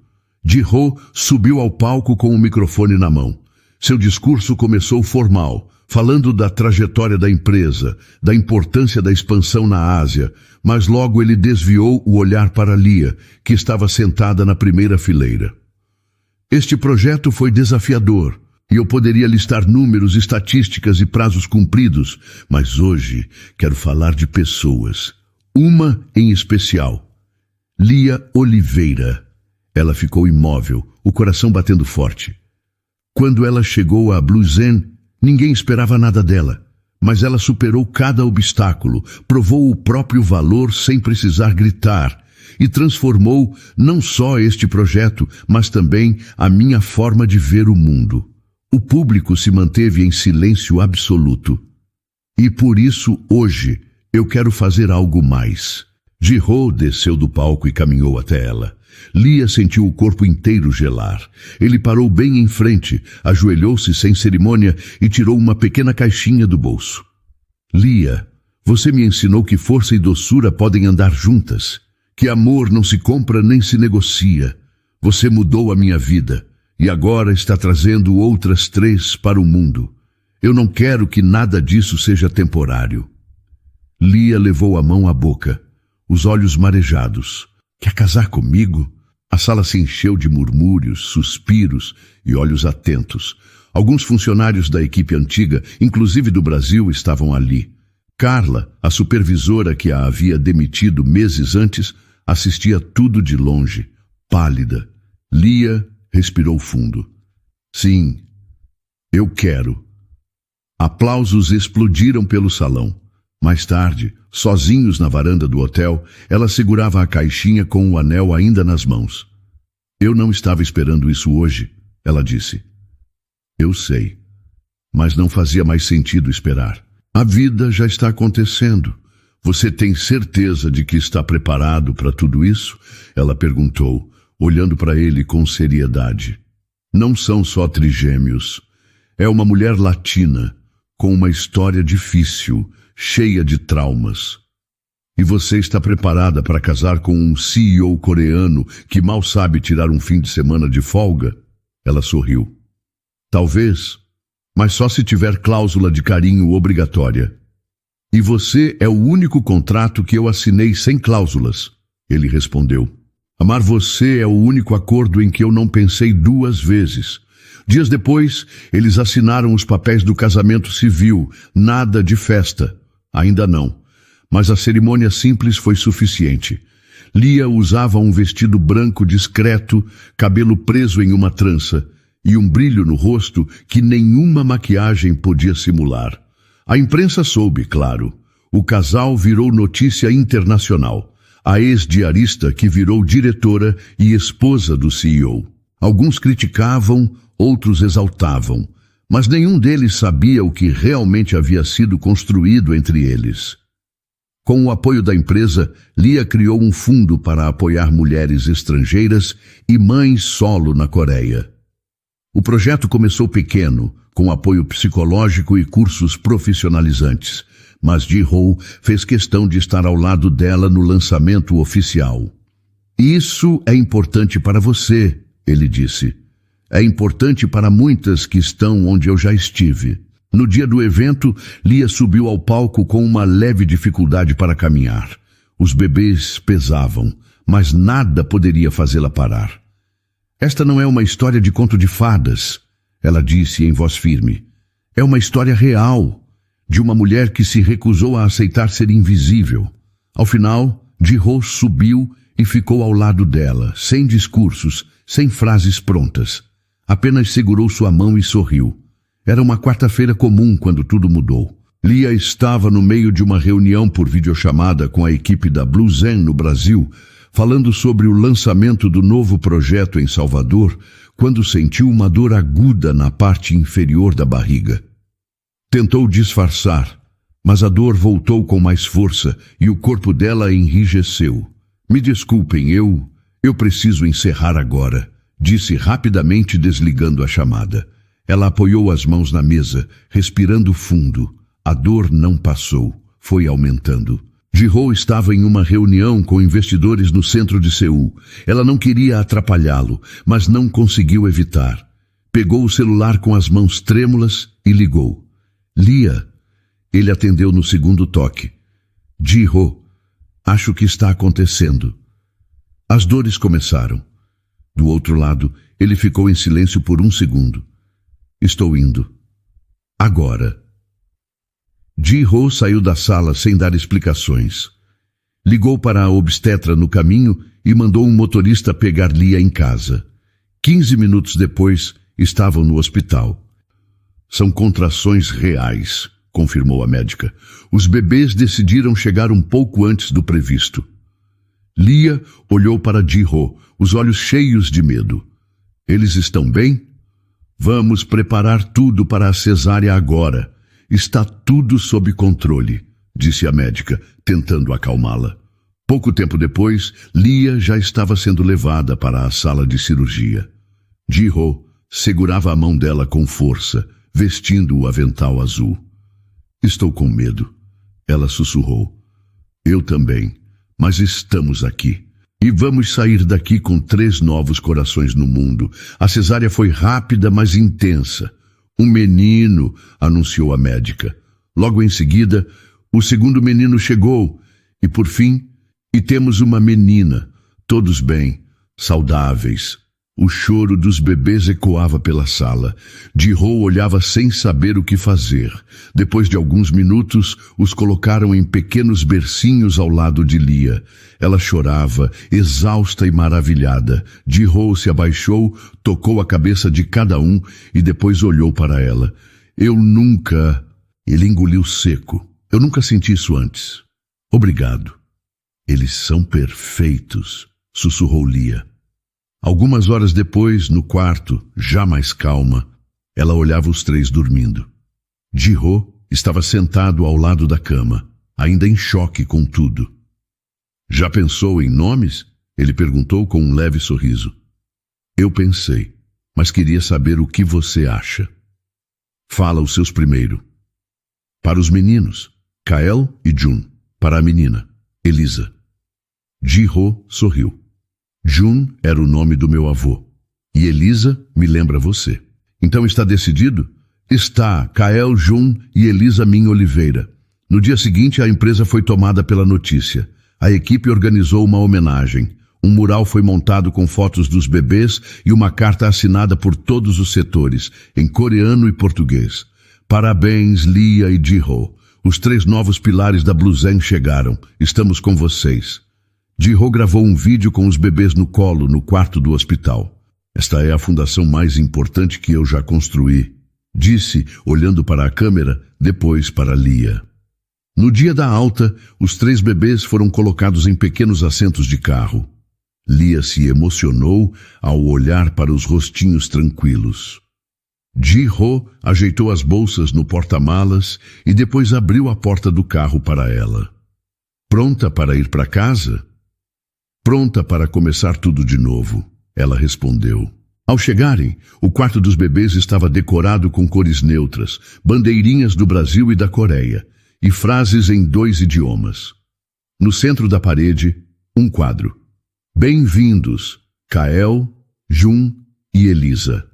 Ji-ho subiu ao palco com o microfone na mão. Seu discurso começou formal, falando da trajetória da empresa, da importância da expansão na Ásia, mas logo ele desviou o olhar para Lia, que estava sentada na primeira fileira. Este projeto foi desafiador, e eu poderia listar números, estatísticas e prazos cumpridos, mas hoje quero falar de pessoas. Uma em especial. Lia Oliveira. Ela ficou imóvel, o coração batendo forte. Quando ela chegou a Blusen, ninguém esperava nada dela, mas ela superou cada obstáculo, provou o próprio valor sem precisar gritar e transformou não só este projeto, mas também a minha forma de ver o mundo. O público se manteve em silêncio absoluto. E por isso, hoje, eu quero fazer algo mais. Ji-ho desceu do palco e caminhou até ela. Lia sentiu o corpo inteiro gelar. Ele parou bem em frente, ajoelhou-se sem cerimônia e tirou uma pequena caixinha do bolso. Lia, você me ensinou que força e doçura podem andar juntas, que amor não se compra nem se negocia. Você mudou a minha vida e agora está trazendo outras 3 para o mundo. Eu não quero que nada disso seja temporário. Lia levou a mão à boca, os olhos marejados. Quer casar comigo? A sala se encheu de murmúrios, suspiros e olhos atentos. Alguns funcionários da equipe antiga, inclusive do Brasil, estavam ali. Carla, a supervisora que a havia demitido meses antes, assistia tudo de longe, pálida. Lia respirou fundo. Sim, eu quero. Aplausos explodiram pelo salão. Mais tarde, sozinhos na varanda do hotel, ela segurava a caixinha com o anel ainda nas mãos. Eu não estava esperando isso hoje, ela disse. Eu sei, mas não fazia mais sentido esperar. A vida já está acontecendo. Você tem certeza de que está preparado para tudo isso? Ela perguntou, olhando para ele com seriedade. Não são só trigêmeos. É uma mulher latina, com uma história difícil, cheia de traumas. E você está preparada para casar com um CEO coreano que mal sabe tirar um fim de semana de folga? Ela sorriu. Talvez, mas só se tiver cláusula de carinho obrigatória. E você é o único contrato que eu assinei sem cláusulas, ele respondeu. Amar você é o único acordo em que eu não pensei 2 vezes. Dias depois, eles assinaram os papéis do casamento civil, nada de festa. Ainda não, mas a cerimônia simples foi suficiente. Lia usava um vestido branco discreto, cabelo preso em uma trança, e um brilho no rosto que nenhuma maquiagem podia simular. A imprensa soube, claro. O casal virou notícia internacional. A ex-diarista que virou diretora e esposa do CEO. Alguns criticavam, outros exaltavam, mas nenhum deles sabia o que realmente havia sido construído entre eles. Com o apoio da empresa, Lia criou um fundo para apoiar mulheres estrangeiras e mães solo na Coreia. O projeto começou pequeno, com apoio psicológico e cursos profissionalizantes, mas Ji-ho fez questão de estar ao lado dela no lançamento oficial. Isso é importante para você, ele disse. É importante para muitas que estão onde eu já estive. No dia do evento, Lia subiu ao palco com uma leve dificuldade para caminhar. Os bebês pesavam, mas nada poderia fazê-la parar. Esta não é uma história de conto de fadas, ela disse em voz firme. É uma história real, de uma mulher que se recusou a aceitar ser invisível. Ao final, Ji-ho subiu e ficou ao lado dela, sem discursos, sem frases prontas. Apenas segurou sua mão e sorriu. Era uma quarta-feira comum quando tudo mudou. Lia estava no meio de uma reunião por videochamada com a equipe da Blue Zen no Brasil, falando sobre o lançamento do novo projeto em Salvador, quando sentiu uma dor aguda na parte inferior da barriga. Tentou disfarçar, mas a dor voltou com mais força e o corpo dela enrijeceu. Me desculpem, eu preciso encerrar agora, disse rapidamente desligando a chamada. Ela apoiou as mãos na mesa, respirando fundo. A dor não passou, foi aumentando. Ji-ho estava em uma reunião com investidores no centro de Seul. Ela não queria atrapalhá-lo, mas não conseguiu evitar. Pegou o celular com as mãos trêmulas e ligou. Lia. Ele atendeu no segundo toque. Ji-ho, acho que está acontecendo. As dores começaram. Do outro lado, ele ficou em silêncio por 1 segundo. Estou indo. Agora. Ji-ho saiu da sala sem dar explicações. Ligou para a obstetra no caminho e mandou um motorista pegar Lia em casa. 15 minutos depois, estavam no hospital. São contrações reais, confirmou a médica. Os bebês decidiram chegar um pouco antes do previsto. Lia olhou para Ji-ho, os olhos cheios de medo. Eles estão bem? Vamos preparar tudo para a cesárea agora. Está tudo sob controle, disse a médica, tentando acalmá-la. Pouco tempo depois, Lia já estava sendo levada para a sala de cirurgia. Ji-ho segurava a mão dela com força, vestindo o avental azul. Estou com medo, ela sussurrou. Eu também, mas estamos aqui. E vamos sair daqui com 3 novos corações no mundo. A cesárea foi rápida, mas intensa. Um menino, anunciou a médica. Logo em seguida, o segundo menino chegou. E por fim, temos uma menina. Todos bem, saudáveis. O choro dos bebês ecoava pela sala. Ji-ho olhava sem saber o que fazer. Depois de alguns minutos, os colocaram em pequenos bercinhos ao lado de Lia. Ela chorava, exausta e maravilhada. Ji-ho se abaixou, tocou a cabeça de cada um e depois olhou para ela. Eu nunca... Ele engoliu seco. Eu nunca senti isso antes. Obrigado. Eles são perfeitos, sussurrou Lia. Algumas horas depois, no quarto, já mais calma, ela olhava os três dormindo. Ji-ho estava sentado ao lado da cama, ainda em choque com tudo. Já pensou em nomes? Ele perguntou com um leve sorriso. Eu pensei, mas queria saber o que você acha. Fala os seus primeiro. Para os meninos, Kael e Jun. Para a menina, Elisa. Ji-ho sorriu. Jun era o nome do meu avô. E Elisa me lembra você. Então está decidido? Está, Kael Jun e Elisa Min Oliveira. No dia seguinte, a empresa foi tomada pela notícia. A equipe organizou uma homenagem. Um mural foi montado com fotos dos bebês e uma carta assinada por todos os setores, em coreano e português. Parabéns, Lia e Ji-ho. Os 3 novos pilares da Blusen chegaram. Estamos com vocês. Ji-ho gravou um vídeo com os bebês no colo no quarto do hospital. Esta é a fundação mais importante que eu já construí, disse, olhando para a câmera, depois para Lia. No dia da alta, os 3 bebês foram colocados em pequenos assentos de carro. Lia se emocionou ao olhar para os rostinhos tranquilos. Ji-ho ajeitou as bolsas no porta-malas e depois abriu a porta do carro para ela. Pronta para ir para casa? Pronta para começar tudo de novo, ela respondeu. Ao chegarem, o quarto dos bebês estava decorado com cores neutras, bandeirinhas do Brasil e da Coreia, e frases em 2 idiomas. No centro da parede, um quadro. Bem-vindos, Kael, Jun e Elisa.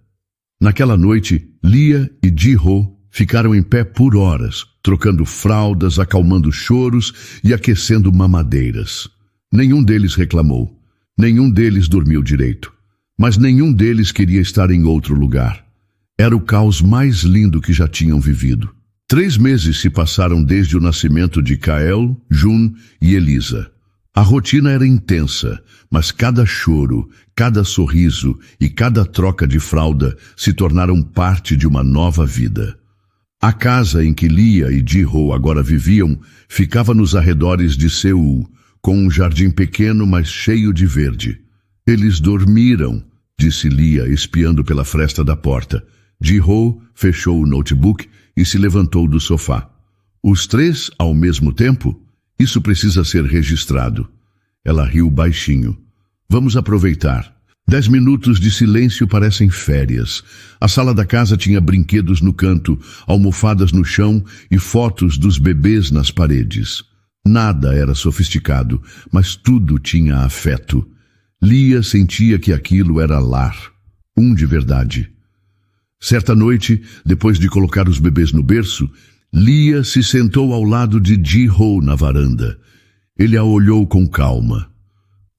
Naquela noite, Lia e Ji-ho ficaram em pé por horas, trocando fraldas, acalmando choros e aquecendo mamadeiras. Nenhum deles reclamou. Nenhum deles dormiu direito. Mas nenhum deles queria estar em outro lugar. Era o caos mais lindo que já tinham vivido. 3 meses se passaram desde o nascimento de Kael, Jun e Elisa. A rotina era intensa, mas cada choro, cada sorriso e cada troca de fralda se tornaram parte de uma nova vida. A casa em que Lia e Ji-ho agora viviam ficava nos arredores de Seul, com um jardim pequeno, mas cheio de verde. Eles dormiram, disse Lia, espiando pela fresta da porta. Ji-ho fechou o notebook e se levantou do sofá. Os 3 ao mesmo tempo? Isso precisa ser registrado. Ela riu baixinho. Vamos aproveitar. 10 minutos de silêncio parecem férias. A sala da casa tinha brinquedos no canto, almofadas no chão e fotos dos bebês nas paredes. Nada era sofisticado, mas tudo tinha afeto. Lia sentia que aquilo era lar, de verdade. Certa noite, depois de colocar os bebês no berço, Lia se sentou ao lado de Ji-ho na varanda. Ele a olhou com calma.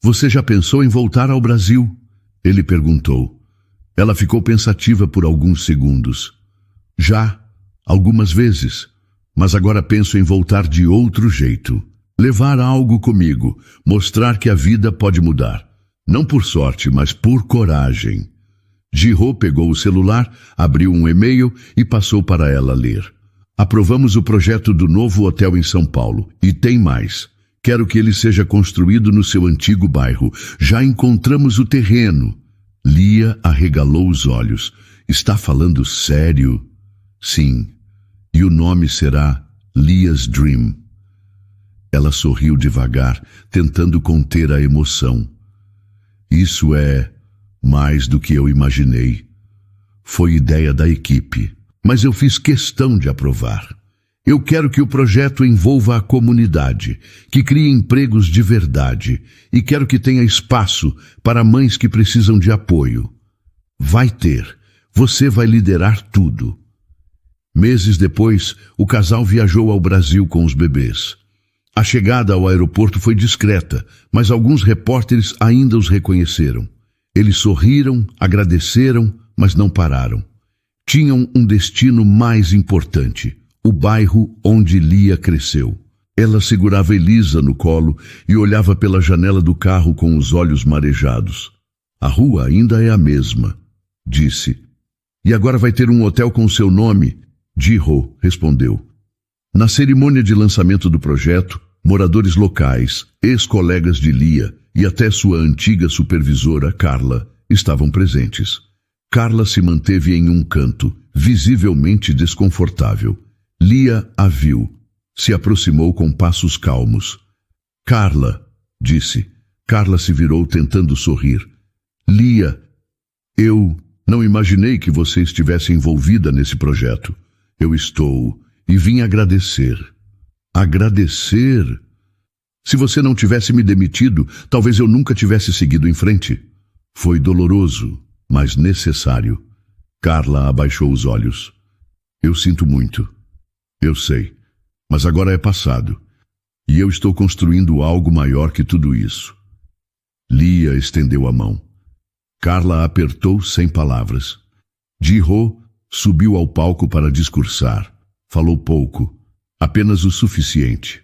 Você já pensou em voltar ao Brasil? Ele perguntou. Ela ficou pensativa por alguns segundos. Já, algumas vezes. Mas agora penso em voltar de outro jeito. Levar algo comigo, mostrar que a vida pode mudar. Não por sorte, mas por coragem. Ji-ho pegou o celular, abriu um e-mail e passou para ela ler. Aprovamos o projeto do novo hotel em São Paulo. E tem mais. Quero que ele seja construído no seu antigo bairro. Já encontramos o terreno. Lia arregalou os olhos. Está falando sério? Sim. E o nome será Lia's Dream. Ela sorriu devagar, tentando conter a emoção. Isso é mais do que eu imaginei. Foi ideia da equipe, mas eu fiz questão de aprovar. Eu quero que o projeto envolva a comunidade, que crie empregos de verdade e quero que tenha espaço para mães que precisam de apoio. Vai ter. Você vai liderar tudo. Meses depois, o casal viajou ao Brasil com os bebês. A chegada ao aeroporto foi discreta, mas alguns repórteres ainda os reconheceram. Eles sorriram, agradeceram, mas não pararam. Tinham um destino mais importante, o bairro onde Lia cresceu. Ela segurava Elisa no colo e olhava pela janela do carro com os olhos marejados. A rua ainda é a mesma, disse. E agora vai ter um hotel com seu nome, Ji-ho respondeu. Na cerimônia de lançamento do projeto, moradores locais, ex-colegas de Lia e até sua antiga supervisora, Carla, estavam presentes. Carla se manteve em um canto, visivelmente desconfortável. Lia a viu. Se aproximou com passos calmos. Carla, disse. Carla se virou tentando sorrir. Lia, eu não imaginei que você estivesse envolvida nesse projeto. Eu estou e vim agradecer. Agradecer? Se você não tivesse me demitido, talvez eu nunca tivesse seguido em frente. Foi doloroso, mas necessário. Carla abaixou os olhos. Eu sinto muito. Eu sei. Mas agora é passado. E eu estou construindo algo maior que tudo isso. Lia estendeu a mão. Carla apertou sem palavras. Ji-ho subiu ao palco para discursar. Falou pouco, apenas o suficiente.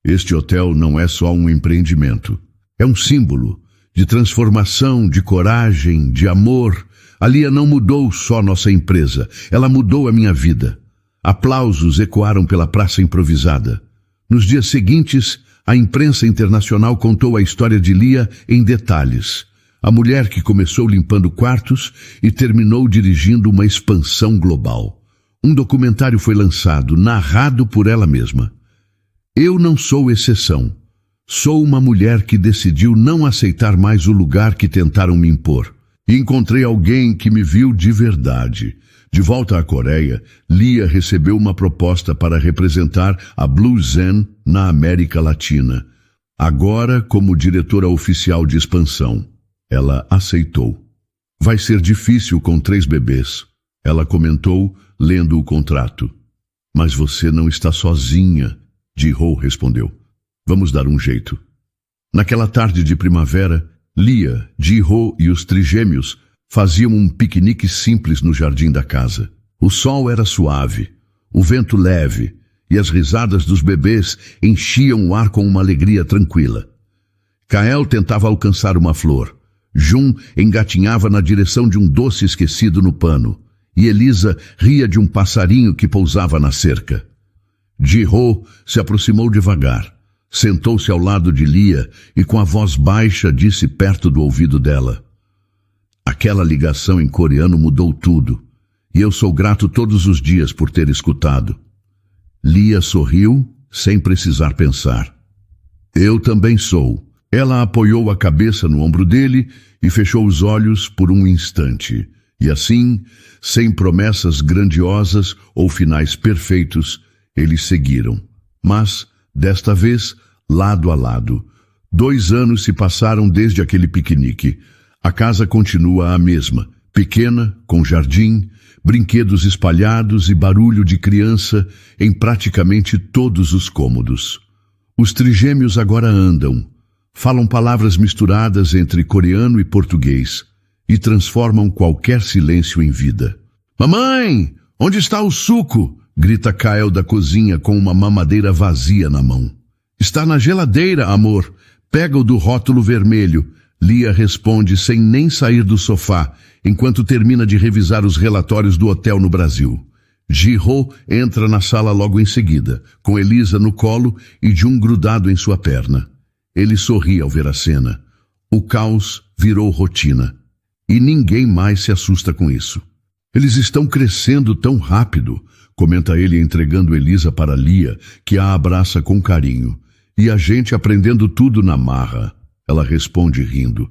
Este hotel não é só um empreendimento. É um símbolo de transformação, de coragem, de amor. A Lia não mudou só nossa empresa, ela mudou a minha vida. Aplausos ecoaram pela praça improvisada. Nos dias seguintes, a imprensa internacional contou a história de Lia em detalhes. A mulher que começou limpando quartos e terminou dirigindo uma expansão global. Um documentário foi lançado, narrado por ela mesma. Eu não sou exceção. Sou uma mulher que decidiu não aceitar mais o lugar que tentaram me impor. E encontrei alguém que me viu de verdade. De volta à Coreia, Lia recebeu uma proposta para representar a Blue Zen na América Latina. Agora como diretora oficial de expansão. Ela aceitou. Vai ser difícil com 3 bebês. Ela comentou, lendo o contrato. Mas você não está sozinha, Ji-ho respondeu. Vamos dar um jeito. Naquela tarde de primavera, Lia, Ji-ho e os trigêmeos faziam um piquenique simples no jardim da casa. O sol era suave, o vento leve, e as risadas dos bebês enchiam o ar com uma alegria tranquila. Kael tentava alcançar uma flor. Jun engatinhava na direção de um doce esquecido no pano, e Elisa ria de um passarinho que pousava na cerca. Ji-ho se aproximou devagar, sentou-se ao lado de Lia e com a voz baixa disse perto do ouvido dela. Aquela ligação em coreano mudou tudo, e eu sou grato todos os dias por ter escutado. Lia sorriu, sem precisar pensar. Eu também sou. Ela apoiou a cabeça no ombro dele e fechou os olhos por um instante. E assim, sem promessas grandiosas ou finais perfeitos, eles seguiram. Mas, desta vez, lado a lado. 2 anos se passaram desde aquele piquenique. A casa continua a mesma, pequena, com jardim, brinquedos espalhados e barulho de criança em praticamente todos os cômodos. Os trigêmeos agora andam, falam palavras misturadas entre coreano e português e transformam qualquer silêncio em vida. Mamãe, onde está o suco? Grita Kael da cozinha com uma mamadeira vazia na mão. Está na geladeira, amor. Pega o do rótulo vermelho. Lia responde sem nem sair do sofá, enquanto termina de revisar os relatórios do hotel no Brasil. Ji-ho entra na sala logo em seguida, com Elisa no colo e Jun grudado em sua perna. Ele sorri ao ver a cena. O caos virou rotina. E ninguém mais se assusta com isso. Eles estão crescendo tão rápido, comenta ele entregando Elisa para Lia, que a abraça com carinho. E a gente aprendendo tudo na marra. Ela responde rindo.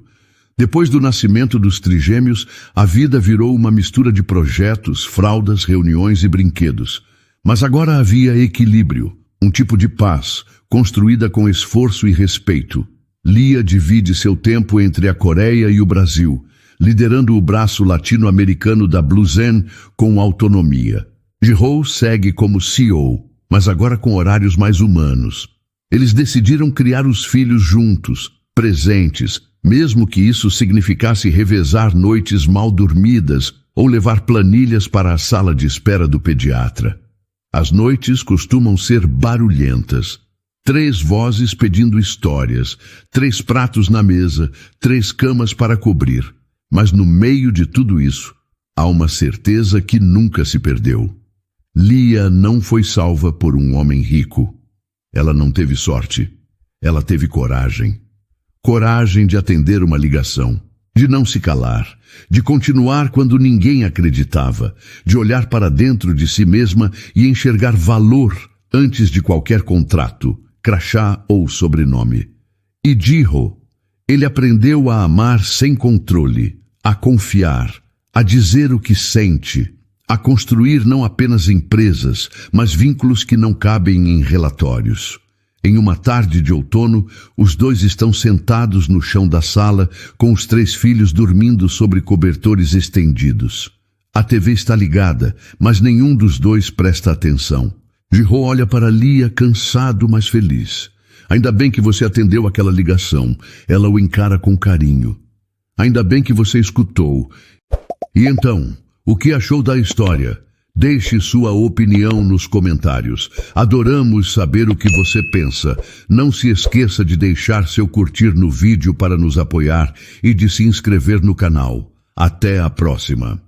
Depois do nascimento dos trigêmeos, a vida virou uma mistura de projetos, fraldas, reuniões e brinquedos. Mas agora havia equilíbrio, um tipo de paz, construída com esforço e respeito. Lia divide seu tempo entre a Coreia e o Brasil, liderando o braço latino-americano da Blue Zen com autonomia. Ji-ho segue como CEO, mas agora com horários mais humanos. Eles decidiram criar os filhos juntos, presentes, mesmo que isso significasse revezar noites mal dormidas ou levar planilhas para a sala de espera do pediatra. As noites costumam ser barulhentas. 3 vozes pedindo histórias, 3 pratos na mesa, 3 camas para cobrir. Mas no meio de tudo isso, há uma certeza que nunca se perdeu. Lia não foi salva por um homem rico. Ela não teve sorte. Ela teve coragem. Coragem de atender uma ligação, de não se calar, de continuar quando ninguém acreditava, de olhar para dentro de si mesma e enxergar valor antes de qualquer contrato, crachá ou sobrenome. E Jiho, ele aprendeu a amar sem controle, a confiar, a dizer o que sente, a construir não apenas empresas, mas vínculos que não cabem em relatórios. Em uma tarde de outono, os 2 estão sentados no chão da sala, com os 3 filhos dormindo sobre cobertores estendidos. A TV está ligada, mas nenhum dos 2 presta atenção. Jiho olha para Lia cansado, mas feliz. Ainda bem que você atendeu aquela ligação. Ela o encara com carinho. Ainda bem que você escutou. E então, o que achou da história? Deixe sua opinião nos comentários. Adoramos saber o que você pensa. Não se esqueça de deixar seu curtir no vídeo para nos apoiar e de se inscrever no canal. Até a próxima.